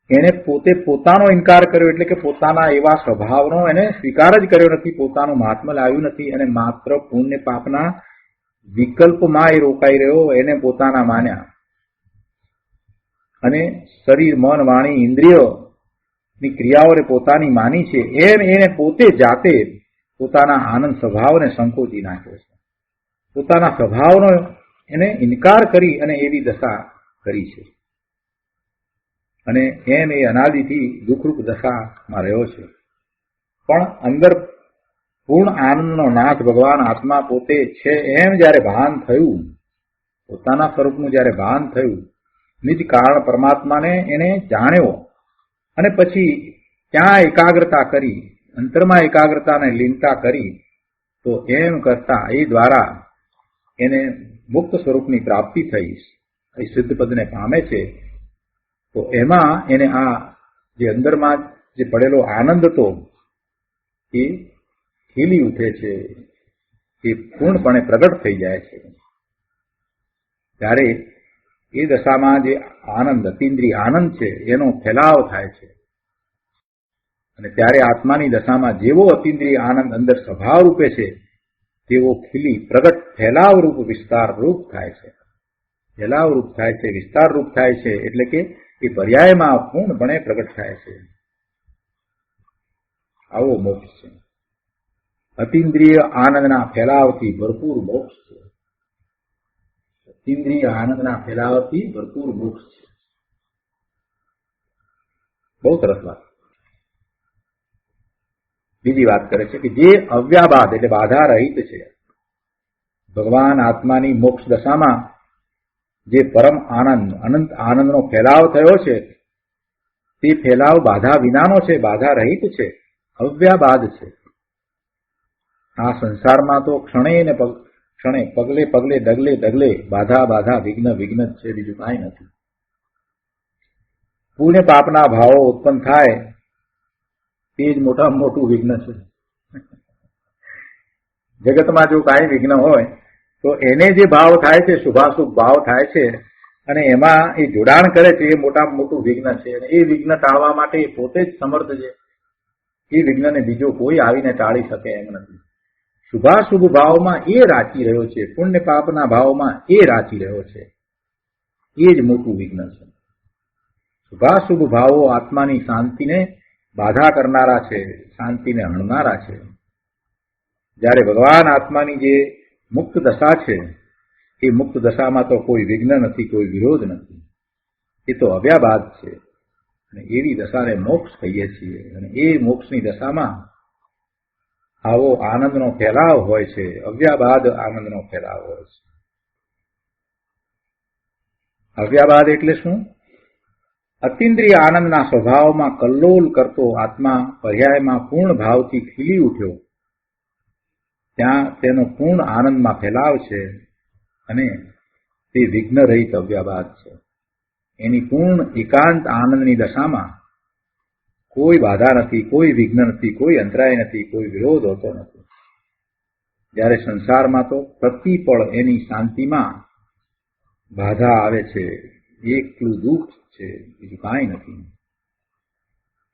એને પોતે પોતાનો ઇનકાર કર્યો, એટલે કે પોતાના એવા સ્વભાવનો એને સ્વીકાર જ કર્યો નથી, પોતાનું મહાત્મ્ય લાવ્યું નથી અને માત્ર પુણ્ય પાપના વિકલ્પમાં એ રોકાઈ રહ્યો, એને પોતાના માન્યા અને શરીર, મન, વાણી, ઇન્દ્રિયોની ક્રિયાઓને પોતાની માની છે એમ એને પોતે જાતે પોતાના આનંદ સ્વભાવને સંકોચી નાખ્યો છે. પોતાના સ્વભાવનો એને ઇનકાર કરી અને એવી દશા કરી છે અને એમ એ અનાદિથી દુઃખરૂપ દશામાં રહ્યો છે. પણ અંદર પૂર્ણ આનંદનો નાથ ભગવાન આત્મા પોતે છે એમ જ્યારે ભાન થયું, પોતાના સ્વરૂપનું જ્યારે ભાન થયું, નિજ કારણ પરમાત્માને એને જાણ્યો અને પછી ત્યાં એકાગ્રતા કરી, અંતરમાં એકાગ્રતાને લીનતા કરી, તો એમ કરતા એ દ્વારા એને મુક્ત સ્વરૂપની પ્રાપ્તિ થઈ, એ સિદ્ધ પદને પામે છે. તો એમાં એને આ જે અંદરમાં જે પડેલો આનંદ હતો એ ખીલી ઉઠે છે, એ પૂર્ણપણે પ્રગટ થઈ જાય છે. ત્યારે એ દશામાં જે આનંદ, અતિન્દ્રિય આનંદ છે એનો ફેલાવ થાય છે અને ત્યારે આત્માની દશામાં જેવો અતિન્દ્રિય આનંદ અંદર સ્વભાવ રૂપે છે તેવો ખીલી પ્રગટ ફેલાવ રૂપ વિસ્તાર રૂપ થાય છે. ફેલાવ રૂપ થાય છે, વિસ્તાર રૂપ થાય છે, એટલે કે એ પર્યાયમાં પૂર્ણપણે પ્રગટ થાય છે. આવો મોક્ષ છે. અતિન્દ્રિય આનંદના ફેલાવથી ભરપૂર મોક્ષ છે. અતિન્દ્રિય આનંદના ફેલાવથી ભરપૂર મોક્ષ છે. બહુ સરસ વાત. બીજી વાત કરે છે કે જે અવ્યાબાદ એટલે બાધા રહિત છે, ભગવાન આત્માની મોક્ષ દશામાં જે પરમ આનંદ, અનંત આનંદનો ફેલાવ થયો છે તે ફેલાવ બાધા વિનાનો છે, બાધા રહિત છે, અવ્યાબાદ છે. આ સંસારમાં તો ક્ષણે ને ક્ષણે, પગલે પગલે, ડગલે ડગલે બાધા બાધા, વિઘ્ન વિઘ્ન જ છે, બીજું કાંઈ નથી. પુણ્ય પાપના ભાવો ઉત્પન્ન થાય તે જ મોટામાં મોટું વિઘ્ન છે. જગતમાં જો કાંઈ વિઘ્ન હોય તો એને જે ભાવ થાય છે, શુભાશુભ ભાવ થાય છે અને એમાં એ જોડાણ કરે છે, એ મોટામાં મોટું વિઘ્ન છે. અને એ વિઘ્ન ટાળવા માટે એ પોતે જ સમર્થ છે. એ વિઘ્નને બીજો કોઈ આવીને ટાળી શકે એમ નથી. શુભાશુભ ભાવમાં એ રાચી રહ્યો છે, પુણ્ય પાપના ભાવમાં એ રાચી રહ્યો છે, એ જ મોટું વિઘ્ન છે. શુભાશુભ ભાવો આત્માની શાંતિને બાધા કરનારા છે, શાંતિને હણનારા છે. જ્યારે ભગવાન આત્માની જે મુક્ત દશા છે એ મુક્ત દશામાં તો કોઈ વિઘ્ન નથી, કોઈ વિરોધ નથી. એ તો અવ્યાબાદ છે. અને એવી દશાને મોક્ષ કહીએ છીએ. અને એ મોક્ષની દશામાં આવો આનંદનો ફેલાવ હોય છે, અવ્યાબાદ આનંદનો ફેલાવ હોય છે. અવ્યાબાદ એટલે શું? અતિન્દ્રિય આનંદના સ્વભાવમાં કલ્લોલ કરતો આત્મા પર્યાયમાં પૂર્ણ ભાવથી ખીલી ઉઠ્યો, ત્યાં તેનો પૂર્ણ આનંદમાં ફેલાવ છે અને તે વિઘ્ન રહિત અવ્યાબાદ છે. એની પૂર્ણ એકાંત આનંદની દશામાં કોઈ બાધા નથી, કોઈ વિઘ્ન નથી, કોઈ અંતરાય નથી, કોઈ વિરોધ હોતો નથી. જ્યારે સંસારમાં તો પ્રતિપળ એની શાંતિમાં બાધા આવે છે, એકલું દુઃખ છે, બીજું કાંઈ નથી.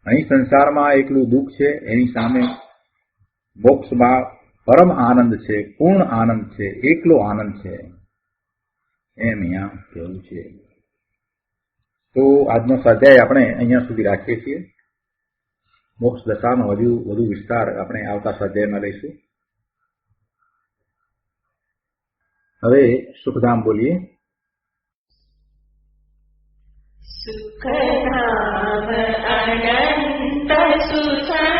અહીં સંસારમાં એકલું દુઃખ છે, એની સામે મોક્ષમાં પરમ આનંદ છે, પૂર્ણ આનંદ છે, એકલો આનંદ છે, એમ અહીંયા કહેવું છે. તો આજનો સ્વાધ્યાય આપણે અહીંયા સુધી રાખીએ છીએ. મોક્ષ દશાનો હજુ વધુ વિસ્તાર આપણે આવતા સ્વાધ્યાયમાં લઈશું. હવે સુખધામ બોલીએ. સુખધામ અનંત સુખ